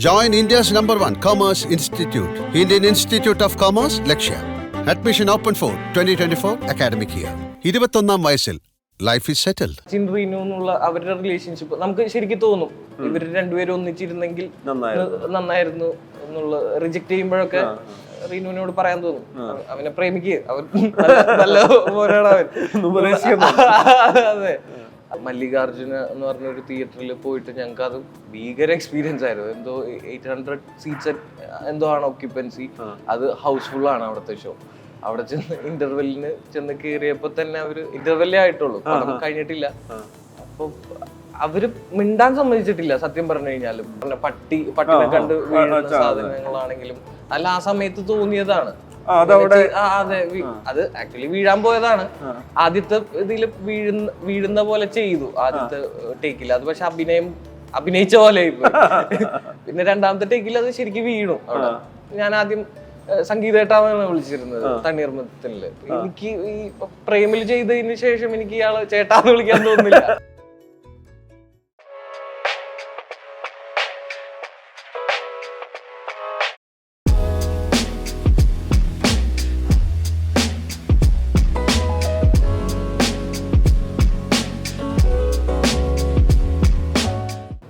Join India's #1 Commerce Institute, Indian Institute of Commerce, Lakshya. Admission open for 2024 academic year. 21ാം വയസ്സിൽ life is settled. Reenu എന്നുള്ള അവരുടെ relationship നമുക്ക് ശരിക്കും തോന്നും ഇവർ രണ്ടുപേരും ഒന്നിച്ചിരുന്നെങ്കിൽ നന്നായിരുന്നു എന്നുള്ള റിജക്ട് ചെയ്യുമ്പോഴൊക്കെ റീനുവിനോട് പറയാൻ തോന്നും അവനെ പ്രേമിക്കുക അവൻ നല്ല പോരാണ് അവൻ. അതെ, മല്ലികാർജുന എന്ന് പറഞ്ഞ ഒരു തിയേറ്ററിൽ പോയിട്ട് ഞങ്ങൾക്ക് അത് ഭീകര എക്സ്പീരിയൻസ് ആയിരുന്നു. എന്തോ 800 സീറ്റ്സ് എന്തോ ആണ് ഓക്യുപ്പൻസി. അത് ഹൗസ്ഫുൾ ആണ് അവിടുത്തെ ഷോ. അവിടെ ചെന്ന് ഇന്റർവെല്ലിന് ചെന്ന് കയറിയപ്പോ തന്നെ അവര് ഇന്റർവെല്ലേ ആയിട്ടുള്ളൂ, കഴിഞ്ഞിട്ടില്ല. അപ്പൊ അവര് മിണ്ടാൻ സമ്മതിച്ചിട്ടില്ല സത്യം പറഞ്ഞു കഴിഞ്ഞാലും. പട്ടിനെ കണ്ട് വീഴുന്ന സാധനങ്ങളാണെങ്കിലും അല്ല, ആ സമയത്ത് തോന്നിയതാണ്. അതെ, അത് ആക്ച്വലി വീഴാൻ പോയതാണ്. ആദ്യത്തെ ഇതില് വീഴുന്ന പോലെ ചെയ്തു ആദ്യത്തെ ടേക്കിൽ. അത് പക്ഷെ അഭിനയിച്ച പോലെ പിന്നെ രണ്ടാമത്തെ ടേക്കിൽ അത് ശരിക്കും വീണു. അവിടെ ഞാൻ ആദ്യം സംഗീതേട്ടാന്നാണ് വിളിച്ചിരുന്നത് തണ്ണീർമത്തനില്. എനിക്ക് ഈ പ്രേമിൽ ചെയ്തതിന് ശേഷം എനിക്ക് ഇയാള് ചേട്ടാന്ന് വിളിക്കാൻ തോന്നുന്നില്ല.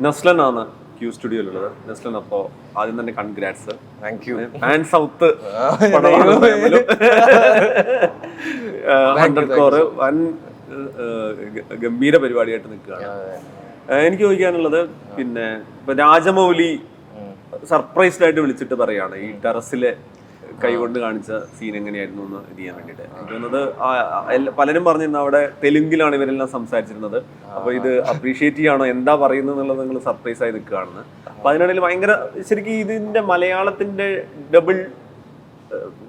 നസ്ലൻ ആണ് ക്യൂ സ്റ്റുഡിയോയിലുള്ളത്. നസ്ലൻ, അപ്പോ ആദ്യം തന്നെ congrats. Thank you. Pan south 100 crore വൻ ഗംഭീര പരിപാടിയായിട്ട് നിൽക്കുകയാണ്. എനിക്ക് ചോദിക്കാനുള്ളത്, പിന്നെ ഇപ്പൊ രാജമൗലി സർപ്രൈസ്ഡ് ആയിട്ട് വിളിച്ചിട്ട് പറയാണ് ഈ ടെറസിലെ കൈകൊണ്ട് കാണിച്ച സീൻ എങ്ങനെയായിരുന്നു എന്ന് ഇത് ചെയ്യാൻ വേണ്ടിയിട്ട്. എനിക്ക് തോന്നുന്നത് പലരും പറഞ്ഞിരുന്നു അവിടെ തെലുങ്കിലാണ് ഇവരെല്ലാം സംസാരിച്ചിരുന്നത്. അപ്പൊ ഇത് അപ്രീഷിയേറ്റ് ചെയ്യാണോ, എന്താ പറയുന്നത് എന്നുള്ളത് നിങ്ങൾ സർപ്രൈസ് ആയി നിൽക്കുകയാണെന്ന്. അപ്പൊ അതിനിടയിൽ ഭയങ്കര ശരിക്കും ഇതിന്റെ മലയാളത്തിന്റെ ഡബിൾ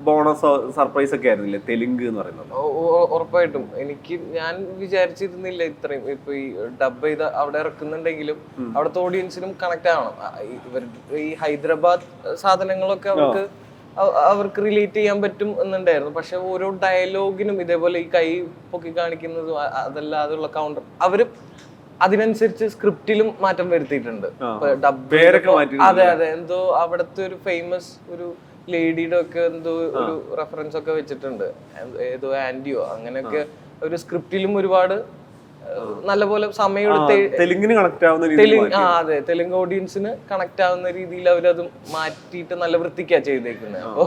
ബോണസ് സർപ്രൈസ് ഒക്കെ ആയിരുന്നില്ലേ തെലുങ്ക് എന്ന് പറയുന്നത്? ഉറപ്പായിട്ടും. ഞാൻ വിചാരിച്ചിരുന്നില്ല ഇത്രയും. ഇപ്പൊ ഈ ഡബ് ചെയ്ത് അവിടെ ഇറക്കുന്നുണ്ടെങ്കിലും അവിടുത്തെ ഓഡിയൻസിനും കണക്ട് ആവണം. ഈ ഹൈദരാബാദ് സാധനങ്ങളൊക്കെ അവർക്ക് റിലേറ്റ് ചെയ്യാൻ പറ്റും എന്നുണ്ടായിരുന്നു. പക്ഷെ ഓരോ ഡയലോഗിനും ഇതേപോലെ ഈ കൈ പൊക്കി കാണിക്കുന്നതും അതല്ലാതെയുള്ള കൗണ്ടർ അവര് അതിനനുസരിച്ച് സ്ക്രിപ്റ്റിലും മാറ്റം വരുത്തിയിട്ടുണ്ട്. അതെ, എന്തോ അവിടുത്തെ ഒരു ഫേമസ് ഒരു ലേഡിയുടെ ഒക്കെ എന്തോ ഒരു റെഫറൻസ് ഒക്കെ വെച്ചിട്ടുണ്ട്. ഏതോ ആന്റിയോ അങ്ങനെയൊക്കെ ഒരു സ്ക്രിപ്റ്റിലും ഒരുപാട് നല്ലപോലെ സമയം എടുത്ത് തെലുങ്ക് ഓഡിയൻസിന് കണക്ട് ആവുന്ന രീതിയിൽ അവരത് മാറ്റിയിട്ട് നല്ല വൃത്തിക്കാ ചെയ്തേക്കുന്നത്. അപ്പൊ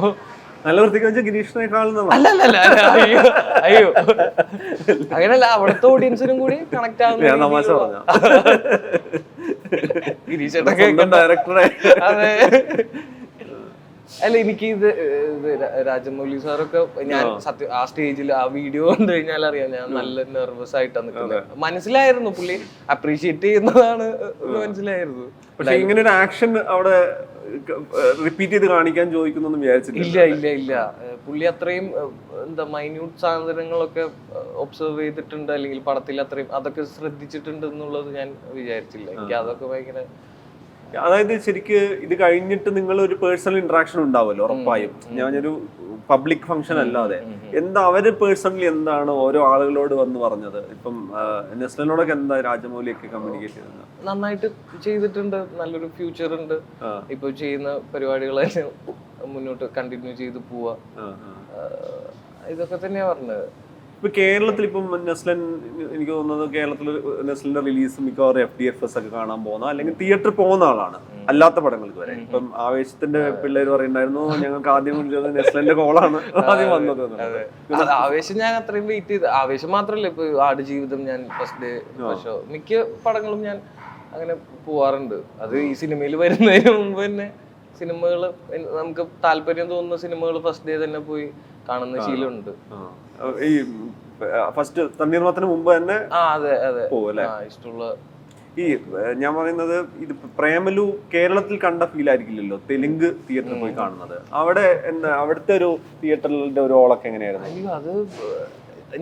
നല്ല വൃത്തിക്ക് ഗിരീഷിനേക്കാൾ അയ്യോ അങ്ങനല്ല, അവിടുത്തെ ഓഡിയൻസിനും കൂടി കണക്ട് ആവുന്ന ഗിരീഷേട്ടൻ ഡയറക്ടറെ. അതെ, അല്ല എനിക്ക് ഇത് രാജമൗലി സാറൊക്കെ ഞാൻ സത്യം ആ സ്റ്റേജിൽ ആ വീഡിയോ കണ്ടു കഴിഞ്ഞാൽ അറിയാം ഞാൻ നല്ല നെർവസ് ആയിട്ടാണ് നിൽക്കുന്നത്. മനസ്സിലായിരുന്നു പുള്ളി അപ്രീഷിയേറ്റ് ചെയ്യുന്നതാണ് മനസ്സിലായിരുന്നു. പക്ഷെ ഇങ്ങനെ ഒരു ആക്ഷൻ അവിടെ റിപ്പീറ്റ് ചെയ്ത് കാണിക്കാൻ ചോദിക്കുന്നൊന്നും വിചാരിച്ചില്ല. ഇല്ല പുള്ളി അത്രയും എന്താ മൈന്യൂട്ട് സാധനങ്ങളൊക്കെ ഒബ്സർവ് ചെയ്തിട്ടുണ്ട്, അല്ലെങ്കിൽ പടത്തിൽ അത്രയും അതൊക്കെ ശ്രദ്ധിച്ചിട്ടുണ്ട് എന്നുള്ളത് ഞാൻ വിചാരിച്ചില്ല. എനിക്ക് അതൊക്കെ ഭയങ്കര. അതായത് ശരിക്ക് ഇത് കഴിഞ്ഞിട്ട് നിങ്ങൾ ഒരു പേഴ്സണൽ ഇന്ററാക്ഷൻ ഉണ്ടാവുമല്ലോ ഉറപ്പായും. ഞാനൊരു പബ്ലിക് ഫംഗ്ഷൻ അല്ലാതെ എന്താ അവര് പേഴ്സണലി എന്താണ് ഓരോ ആളുകളോട് വന്ന് പറഞ്ഞത്? ഇപ്പം നെസ്ലനോടൊക്കെ എന്താ രാജമൗലിയൊക്കെ കമ്മ്യൂണിക്കേറ്റ് ചെയ്തത്? നന്നായിട്ട് ചെയ്തിട്ടുണ്ട്, നല്ലൊരു ഫ്യൂച്ചർ ഉണ്ട്. ഇപ്പൊ ചെയ്യുന്ന പരിപാടികൾ മുന്നോട്ട് കണ്ടിന്യൂ ചെയ്ത് പോവാ, ഇതൊക്കെ തന്നെയാ പറഞ്ഞത്. ഇപ്പൊ കേരളത്തിൽ ഇപ്പം നെസ്ലൻ, എനിക്ക് തോന്നുന്നത് കേരളത്തിൽ നെസ്ലിന്റെ റിലീസ് മിക്കവാറും FDFS ഒക്കെ കാണാൻ പോകുന്ന അല്ലെങ്കിൽ തിയേറ്ററിൽ പോകുന്ന ആളാണ്, അല്ലാത്ത പടങ്ങൾക്ക് വരെ. ഇപ്പം ആവേശത്തിന്റെ പിള്ളേര് പറയുന്നുണ്ടായിരുന്നു ഞങ്ങൾക്ക് ആദ്യം നെസ്ലിന്റെ കോളാണ് ആദ്യം വന്നത്. ആവേശം ഞാൻ അത്രയും വെയിറ്റ് ചെയ്ത്, ആവേശം മാത്രല്ല ഇപ്പൊ ആടുജീവിതം ഞാൻ ഫസ്റ്റ് ഡേ ഷോ മിക്ക പടങ്ങളും ഞാൻ അങ്ങനെ പോവാറുണ്ട്. അത് ഈ സിനിമയിൽ വരുന്നതിന് മുമ്പ് തന്നെ സിനിമകൾ നമുക്ക് താല്പര്യം തോന്നുന്ന സിനിമകൾ ഫസ്റ്റ് ഡേ തന്നെ പോയി കാണുന്ന ശീലമുണ്ട്. ഈ ഫസ്റ്റ് തണ്ണീർമത്തിന് മുമ്പ് തന്നെ പോവല്ലേ ഇഷ്ടമുള്ള. ഈ ഞാൻ പറയുന്നത് ഇത് പ്രേമലു കേരളത്തിൽ കണ്ട ഫീൽ ആയിരിക്കില്ലല്ലോ തെലുങ്ക് തിയേറ്ററിൽ പോയി കാണുന്നത്. അവിടെ എന്താ അവിടുത്തെ ഒരു തിയേറ്ററിന്റെ ഒരു ഓളൊക്കെ എങ്ങനെയായിരുന്നു? അയ്യോ, അത്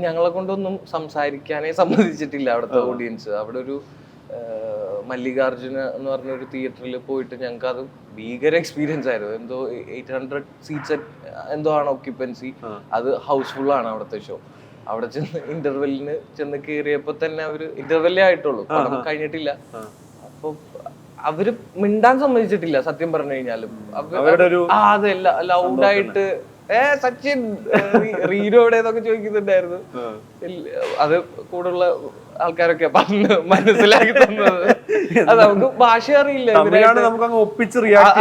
ഞങ്ങളെ കൊണ്ടൊന്നും സംസാരിക്കാനേ സമ്മതിച്ചിട്ടില്ല അവിടുത്തെ ഓഡിയൻസ്. അവിടെ ഒരു മല്ലികാർജുന എന്ന് പറഞ്ഞ ഒരു തിയേറ്ററിൽ പോയിട്ട് ഞങ്ങൾക്ക് അത് ഭീകര എക്സ്പീരിയൻസ് ആയിരുന്നു. എന്തോ 800 സീറ്റ്സ് എന്തോ ആണ് ഓക്യുപ്പൻസി. അത് ഹൗസ്ഫുൾ ആണ് അവിടുത്തെ ഷോ. അവിടെ ചെന്ന് ഇന്റർവെല്ലിന് ചെന്ന് കയറിയപ്പോ തന്നെ അവര് ഇന്റർവെല്ലേ ആയിട്ടുള്ളൂ, കഴിഞ്ഞിട്ടില്ല. അപ്പൊ അവര് മിണ്ടാൻ സമ്മതിച്ചിട്ടില്ല സത്യം പറഞ്ഞു കഴിഞ്ഞാലും. അതെ, ലൗഡായിട്ട് സച്ചിൻ റീനു എവിടെയെന്നൊക്കെ ചോദിക്കുന്നുണ്ടായിരുന്നു. അത് കൂടുള്ള ആൾക്കാരൊക്കെ പറഞ്ഞ് മനസ്സിലാക്കി തന്നത്. അത് നമുക്ക് ഭാഷ അറിയില്ല,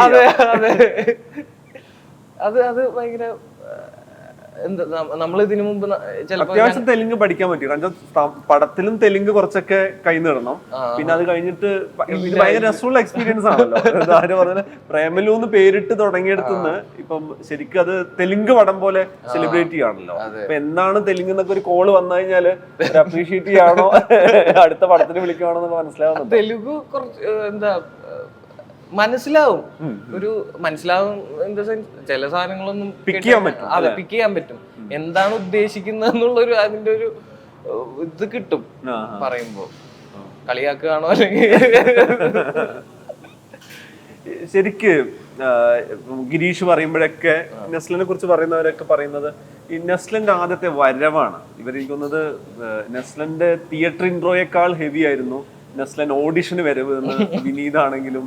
അതെ അതെ. അത് ഭയങ്കര എന്താ, നമ്മൾ ഇതിനു മുമ്പ് അത്യാവശ്യം തെലുങ്ക് പഠിക്കാൻ പറ്റും. കാരണം പടത്തിലും തെലുങ്ക് കുറച്ചൊക്കെ കൈനിടണം. പിന്നെ അത് കഴിഞ്ഞിട്ട് ഇത് ഭയങ്കര രസമുള്ള എക്സ്പീരിയൻസ് ആണല്ലോ. ആര് പറഞ്ഞ പ്രേമലൂന്ന് പേരിട്ട് തുടങ്ങിയെടുത്തുനിന്ന് ഇപ്പം ശരിക്കും അത് തെലുങ്ക് പടം പോലെ സെലിബ്രേറ്റ് ചെയ്യാണല്ലോ. അപ്പൊ എന്താണ് തെലുങ്ക് എന്നൊക്കെ ഒരു കോള് വന്നു കഴിഞ്ഞാല് അപ്രീഷിയേറ്റ് ചെയ്യാണോ അടുത്ത പടത്തിന് വിളിക്കുകയാണോ എന്നൊക്കെ മനസ്സിലാവുന്നത്. തെലുങ്ക് കുറച്ച് എന്താ മനസ്സിലാവും, മനസ്സിലാവും ഇൻ ദ സെൻസ് ചില സാധനങ്ങളൊന്നും പിക്ക് ചെയ്യാൻ പറ്റും. അതെ, പിക്ക് ചെയ്യാൻ പറ്റും. എന്താണ് ഉദ്ദേശിക്കുന്നത് എന്നുള്ളൊരു അതിന്റെ ഒരു ഇത് കിട്ടും പറയുമ്പോ. കളിയാക്കുകയാണോ അല്ലെങ്കിൽ ശരിക്ക് ഗിരീഷ് പറയുമ്പോഴൊക്കെ നെസ്ലിനെ കുറിച്ച് പറയുന്നവരൊക്കെ പറയുന്നത് ഈ നെസ്ലിന്റെ ആദ്യത്തെ വരവാണ്. ഇവരിക്കുന്നത് നെസ്ലിന്റെ തിയേറ്റർ ഇൻട്രോയേക്കാൾ ഹെവി ആയിരുന്നു നെസ്ലൻ ഓഡിഷന് വരവ് എന്ന് വിനീതാണെങ്കിലും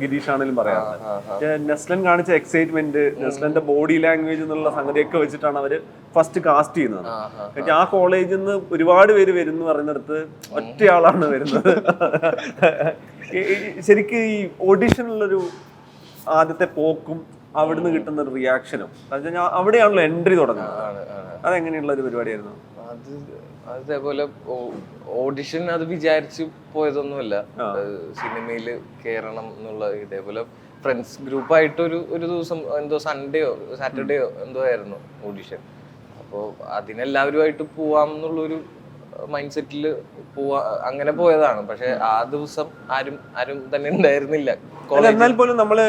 ഗിരീഷ് ആണെങ്കിലും പറയാറുണ്ട്. നെസ്ലൻ കാണിച്ച എക്സൈറ്റ്മെന്റ്, നെസ്ലന്റെ ബോഡി ലാംഗ്വേജ് എന്നുള്ള സംഗതിയൊക്കെ വെച്ചിട്ടാണ് അവര് ഫസ്റ്റ് കാസ്റ്റ് ചെയ്യുന്നത്. ആ കോളേജിൽ നിന്ന് ഒരുപാട് പേര് വരുന്നു പറയുന്നിടത്ത് ഒറ്റയാളാണ് വരുന്നത്. ശരിക്കും ഈ ഓഡിഷനുള്ളൊരു ആദ്യത്തെ പോക്കും അവിടുന്ന് കിട്ടുന്ന ഒരു റിയാക്ഷനും അവിടെയാണല്ലോ എൻട്രി തുടങ്ങുന്നത്. അതെങ്ങനെയുള്ള ഒരു പരിപാടിയായിരുന്നു? അതേപോലെ ഓഡിഷൻ അത് വിചാരിച്ച് പോയതൊന്നുമല്ല. സിനിമയില് കേറണം എന്നുള്ള ഇതേപോലെ ഫ്രണ്ട്സ് ഗ്രൂപ്പായിട്ട് ഒരു ദിവസം എന്തോ സൺഡേയോ സാറ്റർഡേയോ എന്തോ ആയിരുന്നു ഓഡിഷൻ. അപ്പോൾ അതിനെല്ലാവരുമായിട്ട് പോവാം എന്നുള്ളൊരു മൈൻഡ് സെറ്റിൽ അങ്ങനെ പോയതാണ്. പക്ഷെ ആ ദിവസം ആരും തന്നെ ഉണ്ടായിരുന്നില്ല. എന്നാൽ പോലും നമ്മള്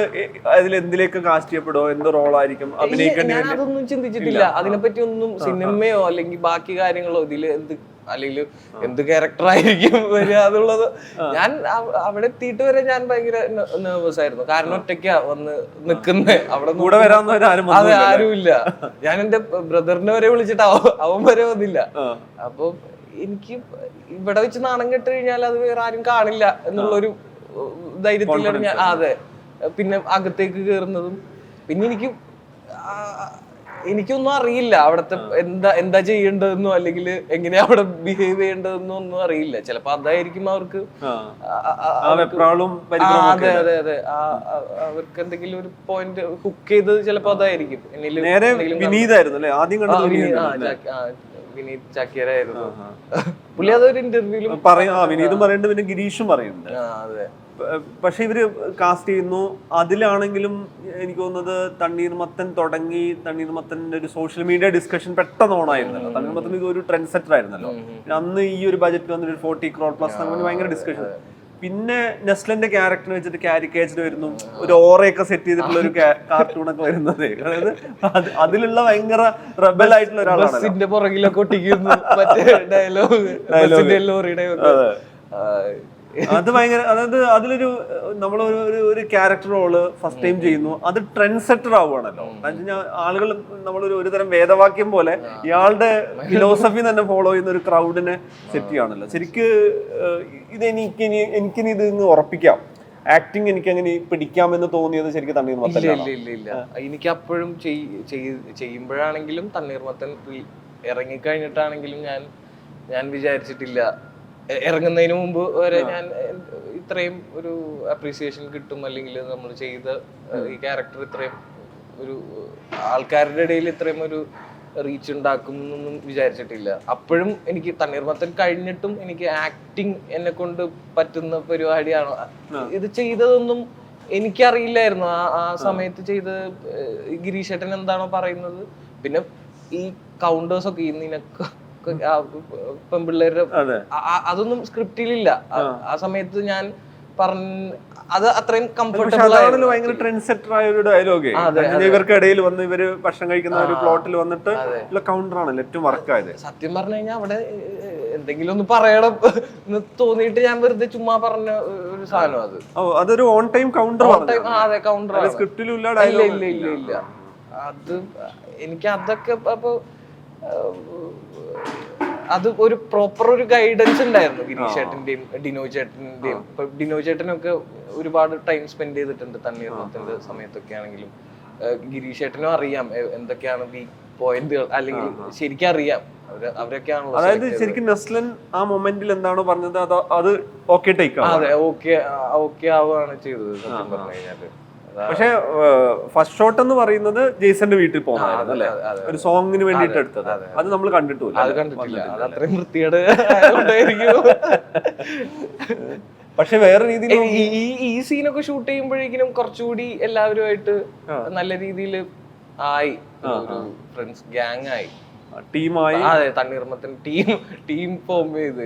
അതിൽ എന്തിലേക്ക് കാസ്റ്റ് ചെയ്യപ്പെടോ, എന്ത് റോളായിരിക്കും അഭിനയിക്കേണ്ടി? ഞാൻ അതൊന്നും ചിന്തിച്ചിട്ടില്ല അതിനെപ്പറ്റി ഒന്നും. സിനിമയോ അല്ലെങ്കിൽ ബാക്കി കാര്യങ്ങളോ ഇതിൽ അല്ലെങ്കിൽ എന്ത് ക്യാരക്ടർ ആയിരിക്കും വരിക എന്നുള്ളത് ഞാൻ അവിടെ എത്തിയിട്ട് വരെ ഞാൻ ഭയങ്കര നെർവസ് ആയിരുന്നു. കാരണം ഒറ്റയ്ക്കാ വന്ന് നിക്കുന്നേ, അവിടെ കൂടെ വരാൻ അതെ ആരുമില്ല. ഞാൻ എന്റെ ബ്രദറിനെ വരെ വിളിച്ചിട്ട് അവൻ വരെ വന്നില്ല. അപ്പൊ എനിക്ക് ഇവിടെ വെച്ച് നാണം കെട്ട് കഴിഞ്ഞാൽ അത് വേറെ ആരും കാണില്ല എന്നുള്ളൊരു ധൈര്യത്തിലാണ് ഞാൻ. അതെ, പിന്നെ അകത്തേക്ക് കയറുന്നതും പിന്നെ എനിക്കൊന്നും അറിയില്ല അവിടത്തെ എന്താ ചെയ്യേണ്ടതെന്നോ അല്ലെങ്കിൽ എങ്ങനെയാ അവിടെ ബിഹേവ് ചെയ്യേണ്ടതെന്നോ ഒന്നും അറിയില്ല. ചിലപ്പോ അതായിരിക്കും അവർക്ക്. അതെ അതെ അതെ, അവർക്ക് എന്തെങ്കിലും ഒരു പോയിന്റ് ഹുക്ക് ചെയ്തത് ചിലപ്പോ അതായിരിക്കും. വിനീത് ചാക്യാരായിരുന്നു പുള്ളി. അതൊരു ഇന്റർവ്യൂലും വിനീതും പറയുന്നുണ്ട്, പിന്നെ ഗിരീഷും പറയുന്നുണ്ട്. പക്ഷെ ഇവര് കാസ്റ്റ് ചെയ്യുന്നു. അതിലാണെങ്കിലും എനിക്ക് തോന്നുന്നത് തണ്ണീർമത്തൻ തുടങ്ങി, തണ്ണീർമത്തന്റെ ഒരു സോഷ്യൽ മീഡിയ ഡിസ്കഷൻ പെട്ടെന്ന് ഓണായിരുന്നല്ലോ. തണ്ണീർമത്തൻ ഇത് ഒരു ട്രെൻഡ് സെറ്റർ ആയിരുന്നല്ലോ. അന്ന് ഈ ഒരു ബജറ്റ് വന്നിട്ട് 40 crore plus അങ്ങനെ ഭയങ്കര ഡിസ്കഷൻ. പിന്നെ നെസ്ലന്റെ ക്യാരക്ടറിനെ വെച്ചിട്ട് കാരിക്കേച്ചർ വരുന്നു, ഒരു ഓറയൊക്കെ സെറ്റ് ചെയ്തിട്ടുള്ള ഒരു കാർട്ടൂണൊക്കെ വരുന്നത്. അതായത് അതിലുള്ള ഭയങ്കര റബൽ ആയിട്ടുള്ള ഒരാളാണ്. പുറകിലൊക്കെ ഒട്ടിക്കുന്നു മറ്റേ ഡയലോഗ്. അത് ഭയങ്കര, അതായത് അതിലൊരു നമ്മളൊരു ക്യാരക്ടർ റോള് ഫസ്റ്റ് ടൈം ചെയ്യുന്നു, അത് ട്രെൻഡ് സെറ്റർ ആവുകയാണല്ലോ. ആളുകൾ നമ്മളൊരു തരം വേദവാക്യം പോലെ ഇയാളുടെ ഫിലോസഫി തന്നെ ഫോളോ ചെയ്യുന്ന ഒരു ക്രൗഡിനെ സെറ്റ് ചെയ്യുകയാണല്ലോ. ശരിക്ക് എനിക്കിനി ഇത് ഉറപ്പിക്കാം, ആക്ടിങ് എനിക്ക് അങ്ങനെ പിടിക്കാമെന്ന് തോന്നിയത് ശരിക്കും തണ്ണീർമത്തൻ. ഇല്ല, എനിക്ക് അപ്പോഴും ചെയ്യുമ്പോഴാണെങ്കിലും തണ്ണീർമത്തൻ ഇറങ്ങിക്കഴിഞ്ഞിട്ടാണെങ്കിലും ഞാൻ വിചാരിച്ചിട്ടില്ല. ഇറങ്ങുന്നതിന് മുമ്പ് വരെ ഞാൻ ഇത്രയും ഒരു അപ്രീസിയേഷൻ കിട്ടും അല്ലെങ്കിൽ നമ്മൾ ചെയ്ത ഈ ക്യാരക്ടർ ഇത്രയും ഒരു ആൾക്കാരുടെ ഇടയിൽ ഇത്രയും ഒരു റീച്ച് ഉണ്ടാക്കും എന്നൊന്നും വിചാരിച്ചിട്ടില്ല. അപ്പോഴും എനിക്ക് തണ്ണീർമത്തൻ കഴിഞ്ഞിട്ടും എനിക്ക് ആക്ടിങ് എന്നെ കൊണ്ട് പറ്റുന്ന പരിപാടിയാണോ ഇത് ചെയ്തതൊന്നും എനിക്കറിയില്ലായിരുന്നു. ആ സമയത്ത് ചെയ്ത് ഗിരീഷ് ഏട്ടൻ എന്താണോ പറയുന്നത്, പിന്നെ ഈ കൗണ്ടേഴ്സ് ഒക്കെ നിനക്ക് പെൺപിള്ളേരുടെ അതൊന്നും സ്ക്രിപ്റ്റിലില്ല. ആ സമയത്ത് ഞാൻ അത് അത്രയും കംഫർട്ടബിൾ ആയിരുന്നു. ഭയങ്കര ട്രെൻഡ് സെറ്റർ ആയ ഒരു ഡയലോഗ് ഇവർക്കിടയിൽ വന്ന് ഇവര് ഭക്ഷണം കഴിക്കുന്ന ഒരു പ്ലോട്ടിൽ വന്നിട്ട് കൗണ്ടർ ആണല്ലോ ഏറ്റവും വർക്കായത്. സത്യം പറഞ്ഞു കഴിഞ്ഞാൽ അവിടെ എന്തെങ്കിലും ഒന്ന് പറയണം എന്ന് തോന്നിയിട്ട് ഞാൻ വെറുതെ ചുമ്മാ പറഞ്ഞ ഒരു സാധനം അത്. അതൊരു ഓൺ ടൈം കൗണ്ടർ. അതെ, കൗണ്ടർ. സ്ക്രിപ്റ്റിലും ഇല്ല. അത് എനിക്ക് അതൊക്കെ അപ്പൊ അത് ഒരു പ്രോപ്പർ ഒരു ഗൈഡൻസ് ഉണ്ടായിരുന്നു ഗിരീഷ് ചേട്ടന്റെയും ഡിനോയ് ചേട്ടന്റെയും. ഇപ്പൊ ഡിനോയ് ചേട്ടനൊക്കെ ഒരുപാട് ടൈം സ്പെൻഡ് ചെയ്തിട്ടുണ്ട് തണ്ണീർമത്തിന്റെ സമയത്തൊക്കെ ആണെങ്കിലും. ഗിരീഷ് ചേട്ടനും അറിയാം എന്തൊക്കെയാണ് വീക്ക് പോയിന്റുകൾ, അല്ലെങ്കിൽ ശരിക്കും അറിയാം അവരൊക്കെയാണല്ലോ. അതായത് ശരിക്കും നെസ്ലൻ ആ മൊമെന്റിൽ എന്താണോ പറഞ്ഞത് അത് ഓക്കെ ടേക്ക് ആണ്. അതെ, ഓക്കെ ആവുകയാണ് ചെയ്തത് സത്യം പറഞ്ഞു കഴിഞ്ഞാല്. പക്ഷെ ഫസ്റ്റ് ഷോട്ട് എന്ന് പറയുന്നത് ജെയ്സന്റെ വീട്ടിൽ പോകുന്നതായിരുന്നു അല്ലെ, ഒരു സോങ്ങിന് വേണ്ടിട്ട് എടുത്തത്. അത് നമ്മൾ കണ്ടിട്ടില്ല. അത് കണ്ടിട്ടില്ല, അത് അത്രയും വൃത്തിയോട് കൊണ്ടായിരിക്കും. പക്ഷെ വേറെ രീതിയിൽ ഈ സീനൊക്കെ ഷൂട്ട് ചെയ്യുമ്പോഴേക്കും കുറച്ചുകൂടി എല്ലാവരുമായിട്ട് നല്ല രീതിയിൽ ആയി, ഫ്രണ്ട്സ് ഗ്യാങ് ആയി, ടീമായി. അതെ, തണ്ണീർമത്തൻ ടീം ഫോം ചെയ്ത്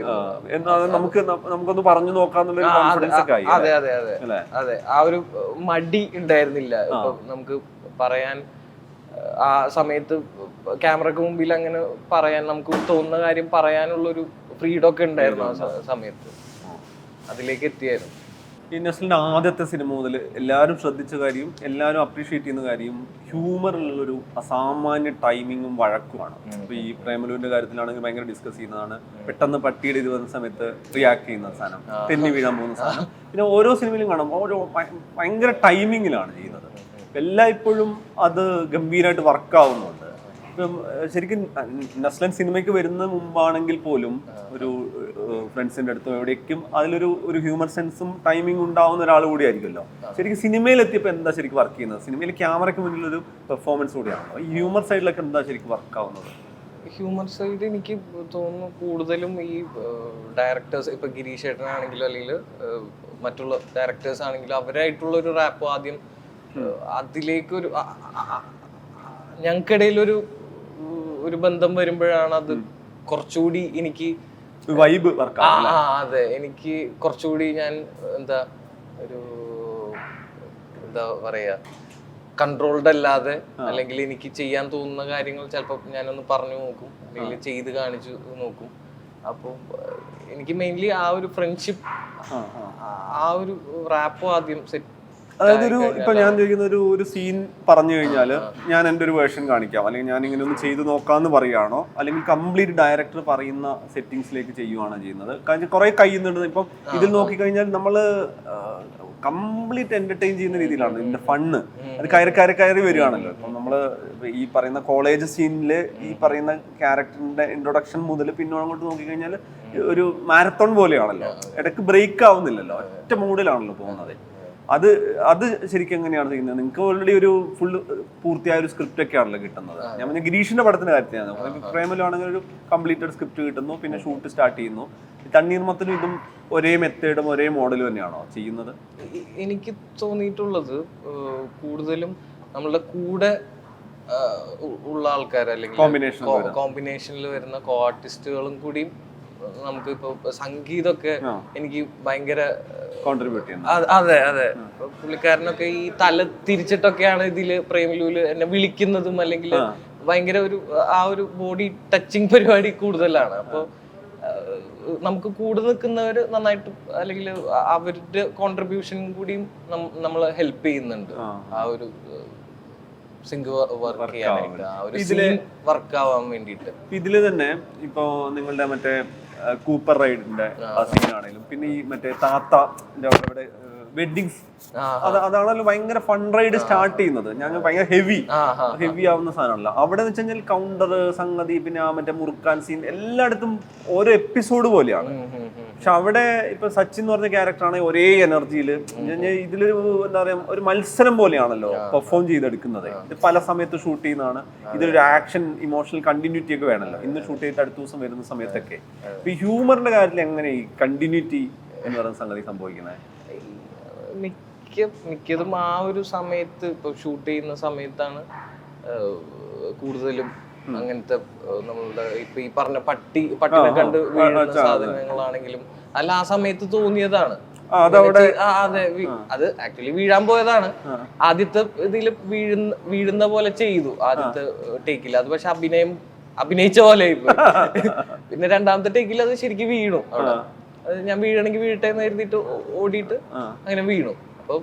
നമുക്കൊന്ന് പറഞ്ഞു നോക്കാന്നുള്ള കോൺഫിഡൻസ് ഒക്കെ ആയി. അതെ അതെ അതെ അതെ. ആ ഒരു മടി ഉണ്ടായിരുന്നില്ല. ഇപ്പൊ നമുക്ക് പറയാൻ ആ സമയത്ത് ക്യാമറക്ക് മുമ്പിൽ അങ്ങനെ പറയാൻ, നമുക്ക് തോന്നുന്ന കാര്യം പറയാനുള്ളൊരു ഫ്രീഡം ഒക്കെ ഉണ്ടായിരുന്നു ആ സമയത്ത്. അതിലേക്ക് എത്തിയായിരുന്നു. ഈ നെസ്ലിന്റെ ആദ്യത്തെ സിനിമ മുതൽ എല്ലാവരും ശ്രദ്ധിച്ച കാര്യം, എല്ലാവരും അപ്രീഷിയേറ്റ് ചെയ്യുന്ന കാര്യം, ഹ്യൂമറിലുള്ളൊരു അസാമാന്യ ടൈമിങ്ങും വഴക്കുമാണ്. ഇപ്പൊ ഈ പ്രേമലുവിന്റെ കാര്യത്തിലാണെങ്കിൽ ഭയങ്കര ഡിസ്കസ് ചെയ്യുന്നതാണ്. പെട്ടെന്ന് പട്ടിയുടെ ഇത് വന്ന സമയത്ത് റിയാക്ട് ചെയ്യുന്ന സാധനം, തെന്നി വീഴാൻ പോകുന്ന സാധനം. പിന്നെ ഓരോ സിനിമയിലും കാണാം ഓരോ ഭയങ്കര ടൈമിങ്ങിലാണ് ചെയ്യുന്നത്. എല്ലായ്പ്പോഴും അത് ഗംഭീരമായിട്ട് വർക്കാവുന്നുണ്ട്. ഇപ്പം ശരിക്കും നസ്ലൻ സിനിമയ്ക്ക് വരുന്ന മുമ്പാണെങ്കിൽ പോലും ഒരു ഫ്രണ്ട്സിന്റെ അടുത്തോ എവിടേക്കും അതിലൊരു ഹ്യൂമർ സെൻസും ടൈമിംഗ് ഉണ്ടാവുന്ന ഒരാൾ കൂടിയായിരിക്കുമല്ലോ. ശരിക്കും സിനിമയിലെത്തിയപ്പോൾ എന്താ ശരിക്കും വർക്ക് ചെയ്യുന്നത്? സിനിമയിൽ ക്യാമറയ്ക്ക് മുന്നിലൊരു പെർഫോമൻസ് കൂടിയാണല്ലോ. ഈ ഹ്യൂമർ സൈഡിലൊക്കെ എന്താ ശരിക്കും വർക്ക് ആവുന്നത്? ഹ്യൂമർ സൈഡ് എനിക്ക് തോന്നുന്നു കൂടുതലും ഈ ഡയറക്ടേഴ്സ്, ഇപ്പൊ ഗിരീഷ് ചേട്ടനാണെങ്കിലും അല്ലെങ്കിൽ മറ്റുള്ള ഡയറക്ടേഴ്സ് ആണെങ്കിലും അവരായിട്ടുള്ള ഒരു റാപ്പ് ആദ്യം അതിലേക്കൊരു ഞങ്ങൾക്കിടയിലൊരു ബന്ധം വരുമ്പോഴാണ് അത് കുറച്ചുകൂടി എനിക്ക് വൈബ്. അതെ, എനിക്ക് കുറച്ചുകൂടി ഞാൻ എന്താ പറയാ, കൺട്രോൾഡ് അല്ലാതെ, അല്ലെങ്കിൽ എനിക്ക് ചെയ്യാൻ തോന്നുന്ന കാര്യങ്ങൾ ചിലപ്പോൾ ഞാനൊന്ന് പറഞ്ഞു നോക്കും, അല്ലെങ്കിൽ ചെയ്ത് കാണിച്ചു നോക്കും. അപ്പോൾ എനിക്ക് മെയിൻലി ആ ഒരു ഫ്രണ്ട്ഷിപ്പ്, ആ ഒരു റാപ്പ് ആദ്യം സെറ്റ്. അതായത് ഇപ്പൊ ഞാൻ ചോദിക്കുന്ന ഒരു സീൻ പറഞ്ഞു കഴിഞ്ഞാല് ഞാൻ എൻ്റെ ഒരു വേർഷൻ കാണിക്കാം, അല്ലെങ്കിൽ ഞാൻ ഇങ്ങനെ ഒന്ന് ചെയ്തു നോക്കാന്ന് പറയുകയാണോ, അല്ലെങ്കിൽ കംപ്ലീറ്റ് ഡയറക്ടർ പറയുന്ന സെറ്റിംഗ്സിലേക്ക് ചെയ്യുവാണോ ചെയ്യുന്നത്? കാരണം കുറെ കഴിയുന്നുണ്ട്. ഇപ്പം ഇതിൽ നോക്കിക്കഴിഞ്ഞാൽ നമ്മള് കംപ്ലീറ്റ് എന്റർടൈൻ ചെയ്യുന്ന രീതിയിലാണ് ഇതിന്റെ ഫണ്ണ്. അത് കയറി വരികയാണല്ലോ. ഇപ്പം നമ്മള് ഈ പറയുന്ന കോളേജ് സീനില് ഈ പറയുന്ന ക്യാരക്ടറിന്റെ ഇൻട്രൊഡക്ഷൻ മുതൽ പിന്നെ അങ്ങോട്ട് നോക്കിക്കഴിഞ്ഞാൽ ഒരു മാരത്തോൺ പോലെയാണല്ലോ. ഇടയ്ക്ക് ബ്രേക്ക് ആവുന്നില്ലല്ലോ, ഒറ്റ മൂഡിലാണല്ലോ പോകുന്നത്. അത് ശരിക്കും എങ്ങനെയാണ് ചെയ്യുന്നത്? നിങ്ങൾക്ക് ഓൾറെഡി ഒരു ഫുള്ള് പൂർത്തിയായ ഒരു സ്ക്രിപ്റ്റ് ഒക്കെ ആണല്ലോ കിട്ടുന്നത്. ഞാൻ പറഞ്ഞ ഗിരീഷിന്റെ പടത്തിന്റെ കാര്യത്തിലാണ്. പ്രേമലാണെങ്കിൽ ഒരു കംപ്ലീറ്റഡ് സ്ക്രിപ്റ്റ് കിട്ടുന്നു, പിന്നെ ഷൂട്ട് സ്റ്റാർട്ട് ചെയ്യുന്നു. തണ്ണീർമത്തനും ഇതും ഒരേ മെത്തേഡും ഒരേ മോഡലും തന്നെയാണോ ചെയ്യുന്നത്? എനിക്ക് തോന്നിയിട്ടുള്ളത് കൂടുതലും നമ്മളുടെ കൂടെ ഉള്ള ആൾക്കാർ, അല്ലെങ്കിൽ കോമ്പിനേഷനിൽ വരുന്ന കോ ആർട്ടിസ്റ്റുകളും കൂടി നമുക്ക് ഇപ്പൊ സംഗീതമൊക്കെ എനിക്ക് ഭയങ്കര കോൺട്രിബ്യൂട്ട് ചെയ്യുന്നു. അതെ അതെ. പുള്ളിക്കാരനൊക്കെ ഈ തല തിരിച്ചിട്ടൊക്കെയാണ് ഇതില് പ്രേമലുവില് എന്നെ വിളിക്കുന്നതും, അല്ലെങ്കിൽ ഭയങ്കര ആ ഒരു ബോഡി ടച്ചിങ് പരിപാടി കൂടുതലാണ്. അപ്പൊ നമുക്ക് കൂടെ നിൽക്കുന്നവര് നന്നായിട്ട്, അല്ലെങ്കിൽ അവരുടെ കോൺട്രിബ്യൂഷൻ കൂടിയും നമ്മളെ ഹെൽപ്പ് ചെയ്യുന്നുണ്ട് ആ ഒരു സിങ്ക് വർക്ക് ചെയ്യാനായിട്ട്, ആ ഒരു സീൻ വർക്ക് ആവാൻ വേണ്ടിയിട്ട്. ഇതില് തന്നെ ഇപ്പൊ നിങ്ങളുടെ മറ്റേ കൂപ്പർ റൈഡിന്റെ ആ സീനാണെങ്കിലും, പിന്നെ ഈ മറ്റേ താത്തന്റെ അവിടെ വെഡിങ്സ്, അതാണല്ലോ ഭയങ്കര ഫൺ റൈഡ് സ്റ്റാർട്ട് ചെയ്യുന്നത്. ഞാൻ ഭയങ്കര ഹെവി ആവുന്ന സാധനമല്ല അവിടെ എന്ന് വെച്ച് കഴിഞ്ഞാൽ കൗണ്ടർ സംഗതി, പിന്നെ ആ മറ്റേ മുറുക്കാൻ സീൻ എല്ലായിടത്തും ഓരോ എപ്പിസോഡ് പോലെയാണ്. പക്ഷെ അവിടെ ഇപ്പൊ സച്ചിൻ എന്ന് പറഞ്ഞ ക്യാരക്ടറാണെങ്കിൽ ഒരേ എനർജിയിൽ ഇതിലൊരു എന്താ പറയാ, ഒരു മത്സരം പോലെയാണല്ലോ പെർഫോം ചെയ്തെടുക്കുന്നത്. ഇത് പല സമയത്ത് ഷൂട്ട് ചെയ്യുന്നതാണ്. ഇതിലൊരു ആക്ഷൻ ഇമോഷണൽ കണ്ടിന്യൂറ്റി ഒക്കെ വേണമല്ലോ. ഇന്ന് ഷൂട്ട് ചെയ്തിട്ട് അടുത്ത ദിവസം വരുന്ന സമയത്തൊക്കെ. ഇപ്പൊ ഈ ഹ്യൂമറിന്റെ കാര്യത്തിൽ എങ്ങനെ ഈ കണ്ടിന്യൂറ്റി എന്ന് പറയുന്ന സംഗതി സംഭവിക്കുന്നത്? മിക്കതും ആ ഒരു സമയത്ത്, ഇപ്പൊ ഷൂട്ട് ചെയ്യുന്ന സമയത്താണ് കൂടുതലും അങ്ങനത്തെ നമ്മളുടെ ഇപ്പൊ ഈ പറഞ്ഞ പട്ടിനെ കണ്ട് വീഴുന്ന സാധനങ്ങളാണെങ്കിലും അല്ല, ആ സമയത്ത് തോന്നിയതാണ്. അതെ, അത് ആക്ച്വലി വീഴാൻ പോയതാണ്. ആദ്യത്തെ ഇതിൽ വീഴുന്ന പോലെ ചെയ്തു ആദ്യത്തെ ടേക്കിൽ. അത് പക്ഷെ അഭിനയിച്ച പോലെ പിന്നെ രണ്ടാമത്തെ ടേക്കിൽ അത് ശരിക്കും വീണു. അവിടെ ഞാൻ വീഴണമെങ്കിൽ വീഴട്ടെ എന്ന് കരുതിയിട്ട് ഓടിയിട്ട് അങ്ങനെ വീണു. അപ്പൊ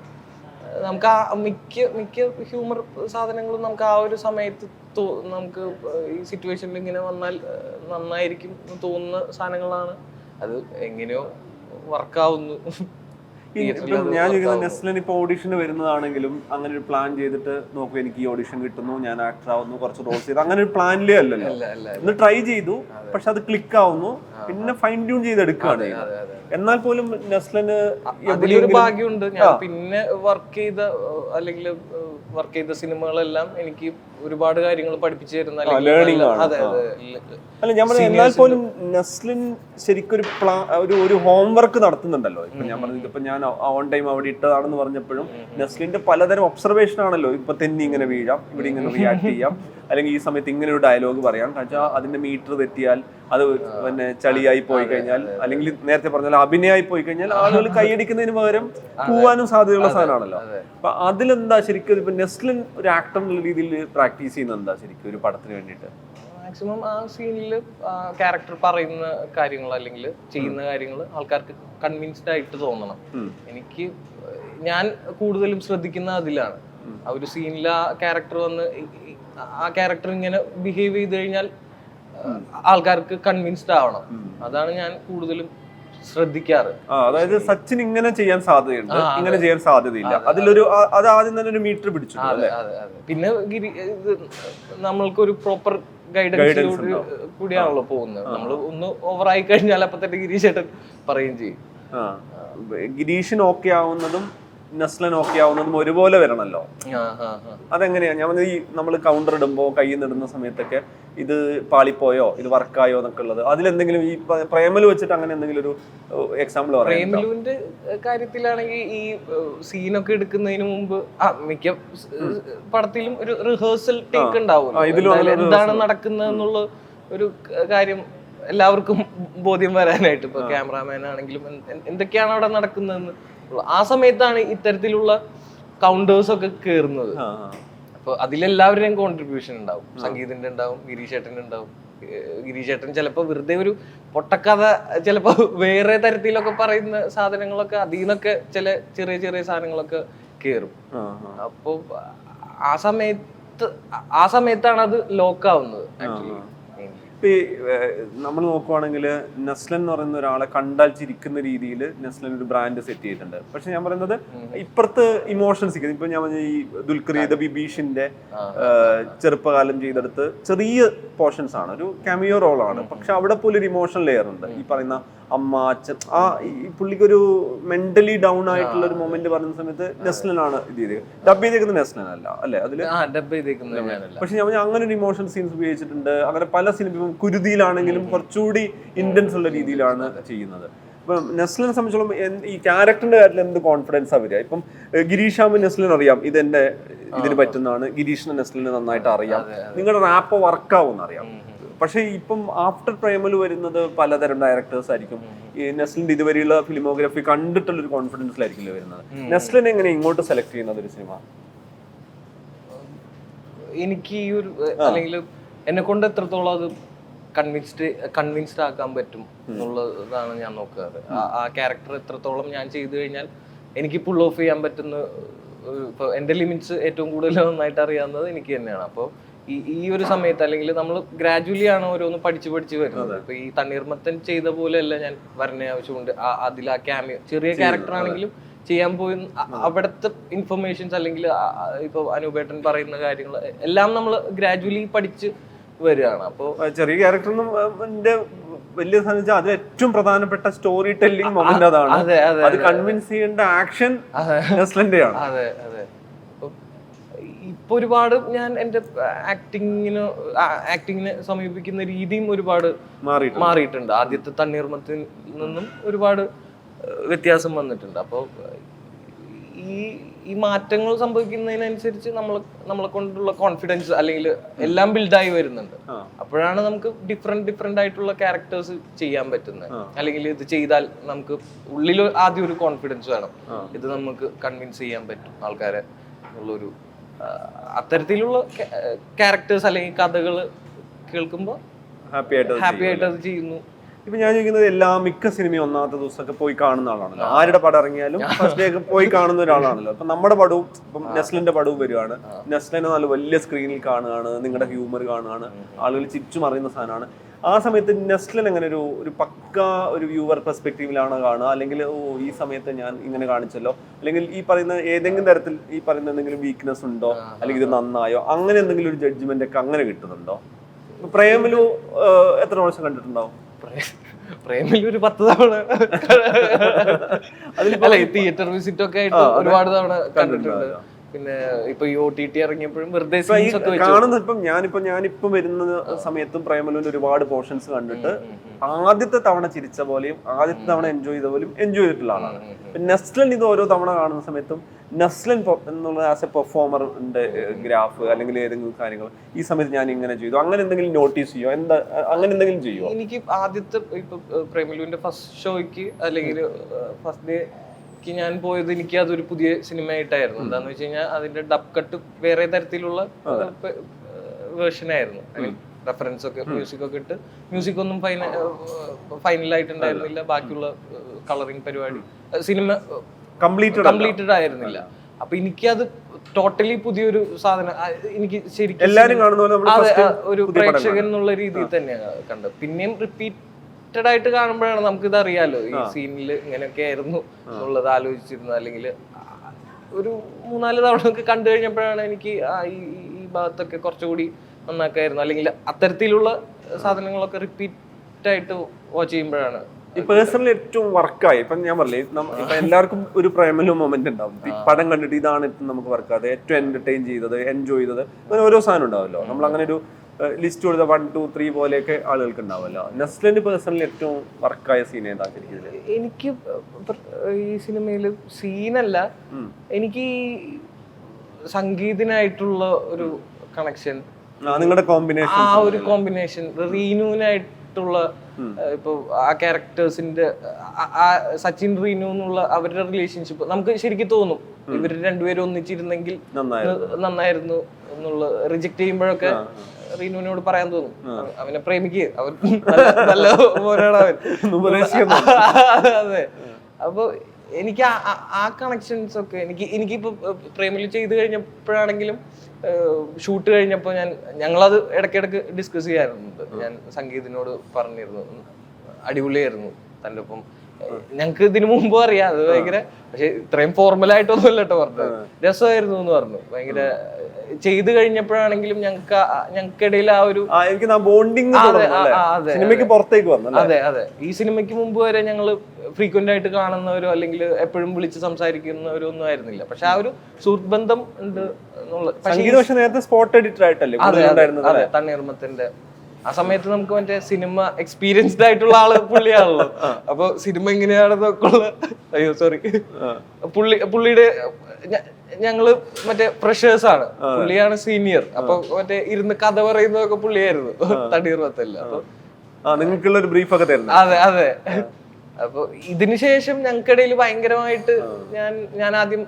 നമുക്ക് ആ മിക്ക ഹ്യൂമർ സാധനങ്ങളും നമുക്ക് ആ ഒരു സമയത്ത് നമുക്ക് ഈ സിറ്റുവേഷനിൽ ഇങ്ങനെ വന്നാൽ നന്നായിരിക്കും എന്ന് തോന്നുന്ന സാധനങ്ങളാണ്. അത് എങ്ങനെയോ വർക്കാവുന്നു. ഞാൻ ചോദിക്കുന്നത് നെസ്ലിൻ ഇപ്പൊ ഓഡിഷന് വരുന്നതാണെങ്കിലും അങ്ങനെ ഒരു പ്ലാൻ ചെയ്തിട്ട് നോക്കൂ, എനിക്ക് ഈ ഓഡിഷൻ കിട്ടുന്നു, ഞാൻ ആക്ടർ ആവുന്നു, കുറച്ച് റോൾസ് ചെയ്തു, അങ്ങനെ ഒരു പ്ലാനിലേ അല്ലല്ലോ. ഒന്ന് ട്രൈ ചെയ്തു, പക്ഷെ അത് ക്ലിക്ക് ആവുന്നു, പിന്നെ ഫൈൻ ട്യൂൺ ചെയ്തെടുക്കുകയാണ്. എന്നാൽ പോലും നെസ്ലിന് അതിലൊരു ഭാഗ്യമുണ്ട്. ഞാൻ പിന്നെ വർക്ക് ചെയ്ത സിനിമകളെല്ലാം എനിക്ക് ഒരുപാട് കാര്യങ്ങൾ പഠിപ്പിച്ചു തരുന്ന ലേണിംഗ് ആണ്. അല്ല ഞാൻ പറഞ്ഞത്, എന്നാൽ പോലും നെസ്ലിൻ ശരിക്കും ഒരു ഹോംവർക്ക് നടത്തുന്നുണ്ടല്ലോ. ഇപ്പൊ ഞാൻ പറഞ്ഞത്, ഇപ്പൊ ഞാൻ ഓൺ ടൈം അവിടെ ഇട്ടതാണെന്ന് പറഞ്ഞപ്പോഴും നെസ്ലിന്റെ പലതരം ഒബ്സർവേഷൻ ആണല്ലോ. ഇപ്പൊ തെന്നി ഇങ്ങനെ വീഴാം, ഇവിടെ ഇങ്ങനെ റിയാക്ട് ചെയ്യാം, അല്ലെങ്കിൽ ഈ സമയത്ത് ഇങ്ങനെ ഒരു ഡയലോഗ് പറയാം. കാരണം അതിന്റെ മീറ്റർ തെറ്റിയാൽ, അത് പിന്നെ ചളിയായി പോയി കഴിഞ്ഞാൽ, അല്ലെങ്കിൽ നേരത്തെ പറഞ്ഞാൽ അഭിനയമായി പോയി കഴിഞ്ഞാൽ ആളുകൾ കൈയടിക്കുന്നതിന് പകരം പോവാനും സാധ്യതയുള്ള സാധനമാണല്ലോ. അപ്പൊ അതിലെന്താ ശരിക്കും ഇപ്പൊ നെസ്ലിൻ ഒരു ആക്ടർ എന്നുള്ള രീതിയിൽ പ്രാക്ടീസ് ചെയ്യുന്നത് എന്താ ശരിക്കും ഒരു പടത്തിന് വേണ്ടിയിട്ട്? മാക്സിമം ആ സീനിൽ ക്യാരക്ടർ പറയുന്ന കാര്യങ്ങൾ അല്ലെങ്കിൽ ചെയ്യുന്ന കാര്യങ്ങൾ ആൾക്കാർക്ക് കൺവിൻസ്ഡ് ആയിട്ട് തോന്നണം. ഞാൻ കൂടുതലും ശ്രദ്ധിക്കുന്ന അതിലാണ്. ആ ഒരു സീനിൽ ആ ക്യാരക്ടർ വന്ന് ആ ക്യാരക്ടർ ഇങ്ങനെ ബിഹേവ് ചെയ്ത് കഴിഞ്ഞാൽ ആൾക്കാർക്ക് കൺവിൻസ്ഡ് ആവണം. അതാണ് ഞാൻ കൂടുതലും ശ്രദ്ധിക്കാറ്. അതായത് സച്ചിൻ ഇങ്ങനെ ചെയ്യാൻ സാധ്യതയുണ്ട്, ഇങ്ങനെ ചെയ്യാൻ സാധ്യതയില്ല, അതിലൊരു അത് ആദ്യം തന്നെ ഒരു മീറ്റർ പിടിച്ചു. പിന്നെ നമ്മൾക്കൊരു പ്രോപ്പർ ഗൈഡൻസ് കൂടിയാണല്ലോ പോകുന്നത്. നമ്മൾ ഒന്ന് ഓവറായി കഴിഞ്ഞാൽ അപ്പൊ തന്നെ ഗിരീഷ് ഏട്ടൻ പറയുകയും ചെയ്യും. ഗിരീഷിന് ഓക്കെ ആവുന്നതും നെസ്ലിൻ ഓക്കെ ആവുന്നതും ഒരുപോലെ വരണല്ലോ. അതെങ്ങനെയാ? ഞാൻ ഈ നമ്മൾ കൗണ്ടർ ഇടുമ്പോ കയ്യിൽ നിന്നിടുന്ന സമയത്തൊക്കെ ഇത് പാളിപ്പോയോ, ഇത് വർക്കായോ എന്നൊക്കെ ഉള്ളത്, അതിലെന്തെങ്കിലും ഈ പ്രേമലു വെച്ചിട്ട് അങ്ങനെ എന്തെങ്കിലും ഒരു എക്സാമ്പിൾ പറയാം? പ്രേമലുവിന്റെ കാര്യത്തിലാണെങ്കിൽ ഈ സീനൊക്കെ എടുക്കുന്നതിന് മുമ്പ് മിക്ക പടത്തിലും ഒരു റിഹേഴ്സൽ ടേക്ക് ഉണ്ടാവും. എന്താണ് നടക്കുന്നത് എന്നുള്ള ഒരു കാര്യം എല്ലാവർക്കും ബോധ്യം വരാനായിട്ട്. ഇപ്പൊ ക്യാമറാമാൻ ആണെങ്കിലും എന്തൊക്കെയാണ് അവിടെ നടക്കുന്നതെന്ന് ആ സമയത്താണ് ഇത്തരത്തിലുള്ള കൗണ്ടേഴ്സ് ഒക്കെ കേറുന്നത്. അപ്പൊ അതിലെല്ലാവരുടെയും കോൺട്രിബ്യൂഷൻ ഉണ്ടാവും. സംഗീതന്റെ ഉണ്ടാവും, ഗിരീഷേട്ടൻ്റെ ഉണ്ടാവും. ഗിരീഷേട്ടൻ ചിലപ്പോ വെറുതെ ഒരു പൊട്ടക്കഥ, ചിലപ്പോ വേറെ തരത്തിലൊക്കെ പറയുന്ന സാധനങ്ങളൊക്കെ അതിൽ നിന്നൊക്കെ ചില ചെറിയ ചെറിയ സാധനങ്ങളൊക്കെ കേറും. അപ്പൊ ആ സമയത്താണ് അത് ലോക്കാവുന്നത് ആക്ച്വലി. നമ്മൾ നോക്കുവാണെങ്കിൽ നെസ്ലിൻ എന്ന് പറയുന്ന ഒരാളെ കണ്ടാൽ ചിരിക്കുന്ന രീതിയിൽ നെസ്ലിൻ ഒരു ബ്രാൻഡ് സെറ്റ് ചെയ്തിട്ടുണ്ട്. പക്ഷെ ഞാൻ പറയുന്നത് ഇപ്പുറത്ത് ഇമോഷൻസ്, ഇപ്പൊ ഞാൻ പറഞ്ഞ ഈ ദുൽഖർ ചെയ്ത ബിബീഷിന്റെ ചെറുപ്പകാലം ചെയ്തെടുത്ത് ചെറിയ പോർഷൻസ് ആണ്, ഒരു കാമിയോ റോളാണ്, പക്ഷെ അവിടെ പോലും ഒരു ഇമോഷണൽ ലെയർ ഉണ്ട്. ഈ പറയുന്ന അമ്മ, അച്ഛൻ, ഈ പുള്ളിക്കൊരു മെന്റലി ഡൗൺ ആയിട്ടുള്ള ഒരു മൊമെന്റ് പറയുന്ന സമയത്ത് നെസ്ലിനാണ് ഇത് ചെയ്തത്. ഡബ് ചെയ്തേക്കുന്നത് നെസ്ലിൻ അല്ല അല്ലെ അതില്? പക്ഷെ ഞാൻ അങ്ങനെ ഒരു ഇമോഷണൽ സീൻസ് ഉപയോഗിച്ചിട്ടുണ്ട്. അങ്ങനെ പല സിനിമ, കുരുതിയിലാണെങ്കിലും കുറച്ചുകൂടി ഇന്റൻസ് ഉള്ള രീതിയിലാണ് ചെയ്യുന്നത്. ഇപ്പം നെസ്ലിനെ സംബന്ധിച്ചോളം ഈ ക്യാരക്ടറിന്റെ കാര്യത്തിൽ എന്ത് കോൺഫിഡൻസ് വരിക? ഇപ്പം ഗിരീഷാമ്പ് നെസ്ലിൻ അറിയാം ഇതെന്റെ ഇതിന് പറ്റുന്നതാണ്, ഗിരീഷിനെ നെസ്ലിനെ നന്നായിട്ട് അറിയാം, നിങ്ങളുടെ റാപ്പ് വർക്കാവും അറിയാം. പക്ഷെ ഇപ്പം ആഫ്റ്റർ പ്രേമലു വരുന്നത് പലതരം ഡയറക്ടേഴ്സ് ആയിരിക്കും. ഈ നെസ്ലിന്റെ ഇതുവരെയുള്ള ഫിലിമോഗ്രാഫി കണ്ടിട്ടുള്ള ഒരു കോൺഫിഡൻസിലായിരിക്കില്ല വരുന്നത്. നെസ്ലിനെ എങ്ങനെ ഇങ്ങോട്ട് സെലക്ട് ചെയ്യുന്നത് ഒരു സിനിമ? എനിക്ക് ഈ ഒരു അല്ലെങ്കിൽ എന്നെ കൊണ്ട് എത്രത്തോളം അത് കൺവിൻസ്ഡ് ആക്കാൻ പറ്റും എന്നുള്ളതാണ് ഞാൻ നോക്കാറ്. ആ ക്യാരക്ടർ എത്രത്തോളം ഞാൻ ചെയ്തു കഴിഞ്ഞാൽ എനിക്ക് പുൾ ഓഫ് ചെയ്യാൻ പറ്റുന്ന, ഇപ്പൊ എന്റെ ലിമിറ്റ്സ് ഏറ്റവും കൂടുതൽ നന്നായിട്ട് അറിയാവുന്നത് എനിക്ക് തന്നെയാണ്. അപ്പോൾ ഈ ഒരു സമയത്ത് അല്ലെങ്കിൽ നമ്മൾ ഗ്രാജുവലി ആണ് ഓരോന്ന് പഠിച്ച് വരുന്നത്. ഇപ്പൊ ഈ തണ്ണീർമത്തൻ ചെയ്ത പോലെയല്ല ഞാൻ വരണ ആവശ്യമുണ്ട്. അതിൽ ആ ക്യാമിയോ ചെറിയ ക്യാരക്ടർ ആണെങ്കിലും ചെയ്യാൻ പോയി അവിടുത്തെ ഇൻഫർമേഷൻസ് അല്ലെങ്കിൽ ഇപ്പൊ അനൂപേട്ടൻ പറയുന്ന കാര്യങ്ങൾ എല്ലാം നമ്മൾ ഗ്രാജുവലി പഠിച്ച് വരികയാണ്. അപ്പോ ചെറിയ ക്യാരക്ടറിനും വലിയ സാധനം അതിൽ ഏറ്റവും പ്രധാനപ്പെട്ട സ്റ്റോറി ടെല്ലിംഗ് മൊമെന്റ് അതാണ്. അത് കൺവിൻസ് ചെയ്യേണ്ട ആക്ഷൻ നെസ്ലിന്റെയാണ്. അതെ അതെ. ഇപ്പൊ ഒരുപാട് ഞാൻ എന്റെ ആക്ടിങ്ങിനെ സമീപിക്കുന്ന രീതിയും ഒരുപാട് മാറിയിട്ടുണ്ട്. ആദ്യത്തെ തണ്ണീർമത്തിൽ നിന്നും ഒരുപാട് വ്യത്യാസം വന്നിട്ടുണ്ട്. അപ്പോൾ ഈ മാറ്റങ്ങൾ സംഭവിക്കുന്നതിനനുസരിച്ച് നമ്മളെ കൊണ്ടുള്ള കോൺഫിഡൻസ് അല്ലെങ്കിൽ എല്ലാം ബിൽഡായി വരുന്നുണ്ട്. അപ്പോഴാണ് നമുക്ക് ഡിഫറെന്റ് ആയിട്ടുള്ള ക്യാരക്ടേഴ്സ് ചെയ്യാൻ പറ്റുന്നത്. അല്ലെങ്കിൽ ഇത് ചെയ്താൽ നമുക്ക് ഉള്ളിൽ ആദ്യം ഒരു കോൺഫിഡൻസ് വേണം, ഇത് നമുക്ക് കൺവിൻസ് ചെയ്യാൻ പറ്റും ആൾക്കാരെ എന്നുള്ളൊരു അത്തരത്തിലുള്ള ക്യാരക്ടേഴ്സ് അല്ലെങ്കിൽ കഥകൾ കേൾക്കുമ്പോൾ ഹാപ്പി ആയിട്ട് അത് ചെയ്യുന്നു. ഇപ്പൊ ഞാൻ ചോദിക്കുന്നത് മിക്ക സിനിമയും ഒന്നാമത്തെ ദിവസമൊക്കെ പോയി കാണുന്ന ആളാണല്ലോ. ആരുടെ പടം ഇറങ്ങിയാലും ഫസ്റ്റ് ഡേ പോയി കാണുന്ന ഒരാളാണല്ലോ. അപ്പൊ നമ്മുടെ പടവും ഇപ്പം നെസ്ലിന്റെ പടവും വരുവാണ്, നെസ്ലിനെ നല്ല വലിയ സ്ക്രീനിൽ കാണുകയാണ്, നിങ്ങളുടെ ഹ്യൂമർ കാണുകയാണ്, ആളുകൾ ചിരിച്ചു മറിയുന്ന സാധനമാണ്. ആ സമയത്ത് നെസ്ലിൻ എങ്ങനെ ഒരു പക്ക ഒരു വ്യൂവർ പെർസ്പെക്റ്റീവിലാണ് കാണുക, അല്ലെങ്കിൽ ഈ സമയത്ത് ഞാൻ ഇങ്ങനെ കാണിച്ചല്ലോ, അല്ലെങ്കിൽ ഈ പറയുന്ന ഏതെങ്കിലും തരത്തിൽ ഈ പറയുന്ന എന്തെങ്കിലും വീക്ക്നെസ് ഉണ്ടോ, അല്ലെങ്കിൽ ഇത് നന്നായോ, അങ്ങനെ എന്തെങ്കിലും ഒരു ജഡ്ജ്മെന്റ് ഒക്കെ അങ്ങനെ കിട്ടുന്നുണ്ടോ? പ്രേമലു എത്ര പ്രാവശ്യം കണ്ടിട്ടുണ്ടാവും? പ്രേമിൽ ഒരു 10 തവണ അല്ല, തിയേറ്റർ വിസിറ്റ് ഒക്കെ ആയിട്ട് ഒരുപാട് തവണ കണ്ടിട്ടുണ്ട്. പിന്നെ ഇപ്പൊ ഈ OTT ഇറങ്ങിയപ്പോഴും വെറുതെ കാണുന്ന ഞാനിപ്പം വരുന്ന സമയത്തും പ്രേമലുവിന്റെ ഒരുപാട് പോർഷൻസ് കണ്ടിട്ട് ആദ്യത്തെ തവണ ചിരിച്ച പോലെയും ആദ്യത്തെ തവണ എൻജോയ് ചെയ്ത പോലെയും എൻജോയ് ചെയ്തിട്ടുള്ള ആളാണ്. നെസ്ലൻ ഇത് ഓരോ തവണ കാണുന്ന സമയത്തും നെസ്ലൻ എന്നുള്ള ആസ് എ പെർഫോമറിന്റെ ഗ്രാഫ് അല്ലെങ്കിൽ ഏതെങ്കിലും കാര്യങ്ങൾ ഈ സമയത്ത് ഞാൻ ഇങ്ങനെ ചെയ്തു, അങ്ങനെ എന്തെങ്കിലും നോട്ടീസ് ചെയ്യോ, എന്താ അങ്ങനെ എന്തെങ്കിലും ചെയ്യോ? എനിക്ക് ആദ്യത്തെ ഇപ്പൊ പ്രേമലുവിന്റെ ഫസ്റ്റ് ഷോയ്ക്ക് അല്ലെങ്കിൽ ഫസ്റ്റ് ഡേ ഞാൻ പോയത് എനിക്ക് അതൊരു പുതിയ സിനിമ ആയിട്ടായിരുന്നു. എന്താന്ന് വെച്ച് കഴിഞ്ഞാൽ അതിന്റെ ഡബ് കട്ട് വേറെ തരത്തിലുള്ള വേർഷൻ ആയിരുന്നു. റെഫറൻസ് ഒക്കെ മ്യൂസിക് ഒക്കെ ഇട്ട്, മ്യൂസിക് ഒന്നും ഫൈനലായിട്ടുണ്ടായിരുന്നില്ല, ബാക്കിയുള്ള കളറിങ് പരിപാടി സിനിമ കംപ്ലീറ്റഡ് ആയിരുന്നില്ല. അപ്പൊ എനിക്കത് ടോട്ടലി പുതിയൊരു സാധനം. എനിക്ക് ശരിക്കും എല്ലാരും കാണുന്ന ഒരു പ്രേക്ഷകൻ എന്നുള്ള രീതിയിൽ തന്നെയാണ് കണ്ടത്. പിന്നെയും റിപ്പീറ്റഡ് ആയിട്ട് കാണുമ്പോഴാണ് നമുക്കിത് അറിയാലോ, ഈ സീനിൽ ഇങ്ങനെയൊക്കെ ആയിരുന്നു എന്നുള്ളത് ആലോചിച്ചിരുന്നത്. അല്ലെങ്കിൽ ഒരു 3-4 തവണ ഒക്കെ കണ്ടു കഴിഞ്ഞപ്പോഴാണ് എനിക്ക് ഈ ഭാഗത്തൊക്കെ കുറച്ചുകൂടി നന്നാക്കായിരുന്നു, അല്ലെങ്കിൽ അത്തരത്തിലുള്ള സാധനങ്ങളൊക്കെ റിപ്പീറ്റ് ആയിട്ട് വാച്ച് ചെയ്യുമ്പോഴാണ് ഈ പേഴ്സണലി ഏറ്റവും വർക്കായി. ഇപ്പൊ ഞാൻ പറഞ്ഞില്ലേ, ഇപ്പൊ എല്ലാവർക്കും ഒരു പ്രേമലു മൊമെന്റ് ഉണ്ടാവും. പടം കണ്ടിട്ട് ഇതാണ് നമുക്ക് വർക്കാതെ ഏറ്റവും എന്റർടൈൻ ചെയ്തത്, എൻജോയ് ചെയ്തത്, അങ്ങനെ ഓരോ സാധനം ഉണ്ടാവല്ലോ. നമ്മൾ അങ്ങനെ ഒരു ലിസ്റ്റ് കൊടുത്ത 1, 2, 3 പോലെയൊക്കെ ആളുകൾക്ക് ഉണ്ടാവല്ലോ. നെസ്ലിന് പേഴ്സണലി ഏറ്റവും വർക്കായ സീൻ ഏതാ? എനിക്ക് ഈ സിനിമയിൽ സീനല്ല, എനിക്ക് ഈ സംഗീതനായിട്ടുള്ള ഒരു കണക്ഷൻ, നിങ്ങളുടെ കോമ്പിനേഷൻ, ആ ഒരു കോമ്പിനേഷൻ റീനുവിനായിട്ടുള്ള ഇപ്പൊ ആ ക്യാരക്ടേഴ്സിന്റെ സച്ചിൻ റീനു എന്നുള്ള അവരുടെ റിലേഷൻഷിപ്പ് നമുക്ക് ശരിക്കും തോന്നും ഇവര് രണ്ടുപേരും ഒന്നിച്ചിരുന്നെങ്കിൽ നന്നായിരുന്നു എന്നുള്ള. റിജക്ട് ചെയ്യുമ്പോഴൊക്കെ റീനുവിനോട് പറയാൻ തോന്നും, അവനെ പ്രേമിക്കുക, അവൻ നല്ല പോരാണ് അവൻ. അതെ. അപ്പൊ എനിക്ക് ആ കണക്ഷൻസ് ഒക്കെ എനിക്കിപ്പോ പ്രേമിൽ ചെയ്ത് കഴിഞ്ഞപ്പോഴാണെങ്കിലും ഷൂട്ട് കഴിഞ്ഞപ്പോൾ ഞങ്ങളത് ഇടയ്ക്കിടയ്ക്ക് ഡിസ്കസ് ചെയ്യാറുണ്ട്. ഞാൻ സംഗീതിനോട് പറഞ്ഞിരുന്നു, അടിപൊളിയായിരുന്നു തൻ്റെ ഒപ്പം. ഞങ്ങക്ക് ഇതിനു മുമ്പ് അറിയാം അത് ഭയങ്കര, പക്ഷെ ഇത്രയും ഫോർമലായിട്ടൊന്നും അല്ല കേട്ടോ പറഞ്ഞത്, രസമായിരുന്നു എന്ന് പറഞ്ഞു. ഭയങ്കര ചെയ്ത് കഴിഞ്ഞപ്പോഴാണെങ്കിലും ഞങ്ങൾക്കിടയിൽ ആ ഒരു ബോണ്ടിങ് പുറത്തേക്ക് വന്നു. അതെ അതെ. ഈ സിനിമയ്ക്ക് മുമ്പ് വരെ ഞങ്ങള് ഫ്രീക്വന്റ് ആയിട്ട് കാണുന്നവരോ അല്ലെങ്കിൽ എപ്പോഴും വിളിച്ച് സംസാരിക്കുന്നവരോ ഒന്നും ആയിരുന്നില്ല, പക്ഷെ ആ ഒരു സുഹൃത്ത് ബന്ധം ഉണ്ട് നേരത്തെ സ്പോട്ട് എഡിറ്റർ ആയിട്ടല്ലേ? അതെ, തണ്ണീർമത്തിന്റെ ആ സമയത്ത് നമുക്ക് മറ്റേ സിനിമ എക്സ്പീരിയൻസ്ഡ് ആയിട്ടുള്ള ആള് പുള്ളിയാണല്ലോ. അപ്പൊ സിനിമ എങ്ങനെയാണെന്നൊക്കെ ഉള്ള പുള്ളിയുടെ ഞങ്ങള് മറ്റേ ഫ്രഷേഴ്സ് ആണ്, പുള്ളിയാണ് സീനിയർ. അപ്പൊ മറ്റേ ഇരുന്ന് കഥ പറയുന്നതൊക്കെ പുള്ളിയായിരുന്നു തണ്ണീർമത്തല്ല. അപ്പൊ നിങ്ങൾക്കുള്ള ഒരു ബ്രീഫ് ഒക്കെ തരുന്നു. അതെ അതെ. അപ്പൊ ഇതിനു ശേഷം ഞങ്ങൾക്കിടയിൽ ഭയങ്കരമായിട്ട് ഞാൻ ആദ്യം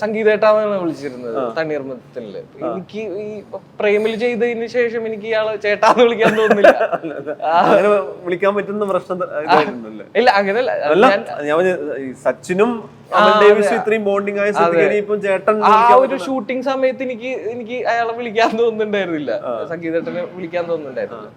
സംഗീതേട്ടാന്നാണ് വിളിച്ചിരുന്നത് തണ്ണീർമത്തലില്. എനിക്ക് ഈ പ്രേമിൽ ചെയ്തതിന് ശേഷം എനിക്ക് ഇയാളെ ചേട്ടാന്ന് വിളിക്കാൻ തോന്നുന്നില്ല. വിളിക്കാൻ പറ്റുന്ന പ്രശ്നം ഇല്ല, അങ്ങനെയല്ല. സച്ചിനും ഇത്രയും ബോണ്ടിങ് ആയ ചേട്ടൻ ആ ഒരു ഷൂട്ടിംഗ് സമയത്ത് എനിക്ക് അയാളെ വിളിക്കാൻ തോന്നുന്നുണ്ടായിരുന്നില്ല, സംഗീതേട്ടനെ വിളിക്കാൻ തോന്നുന്നുണ്ടായിരുന്നില്ല.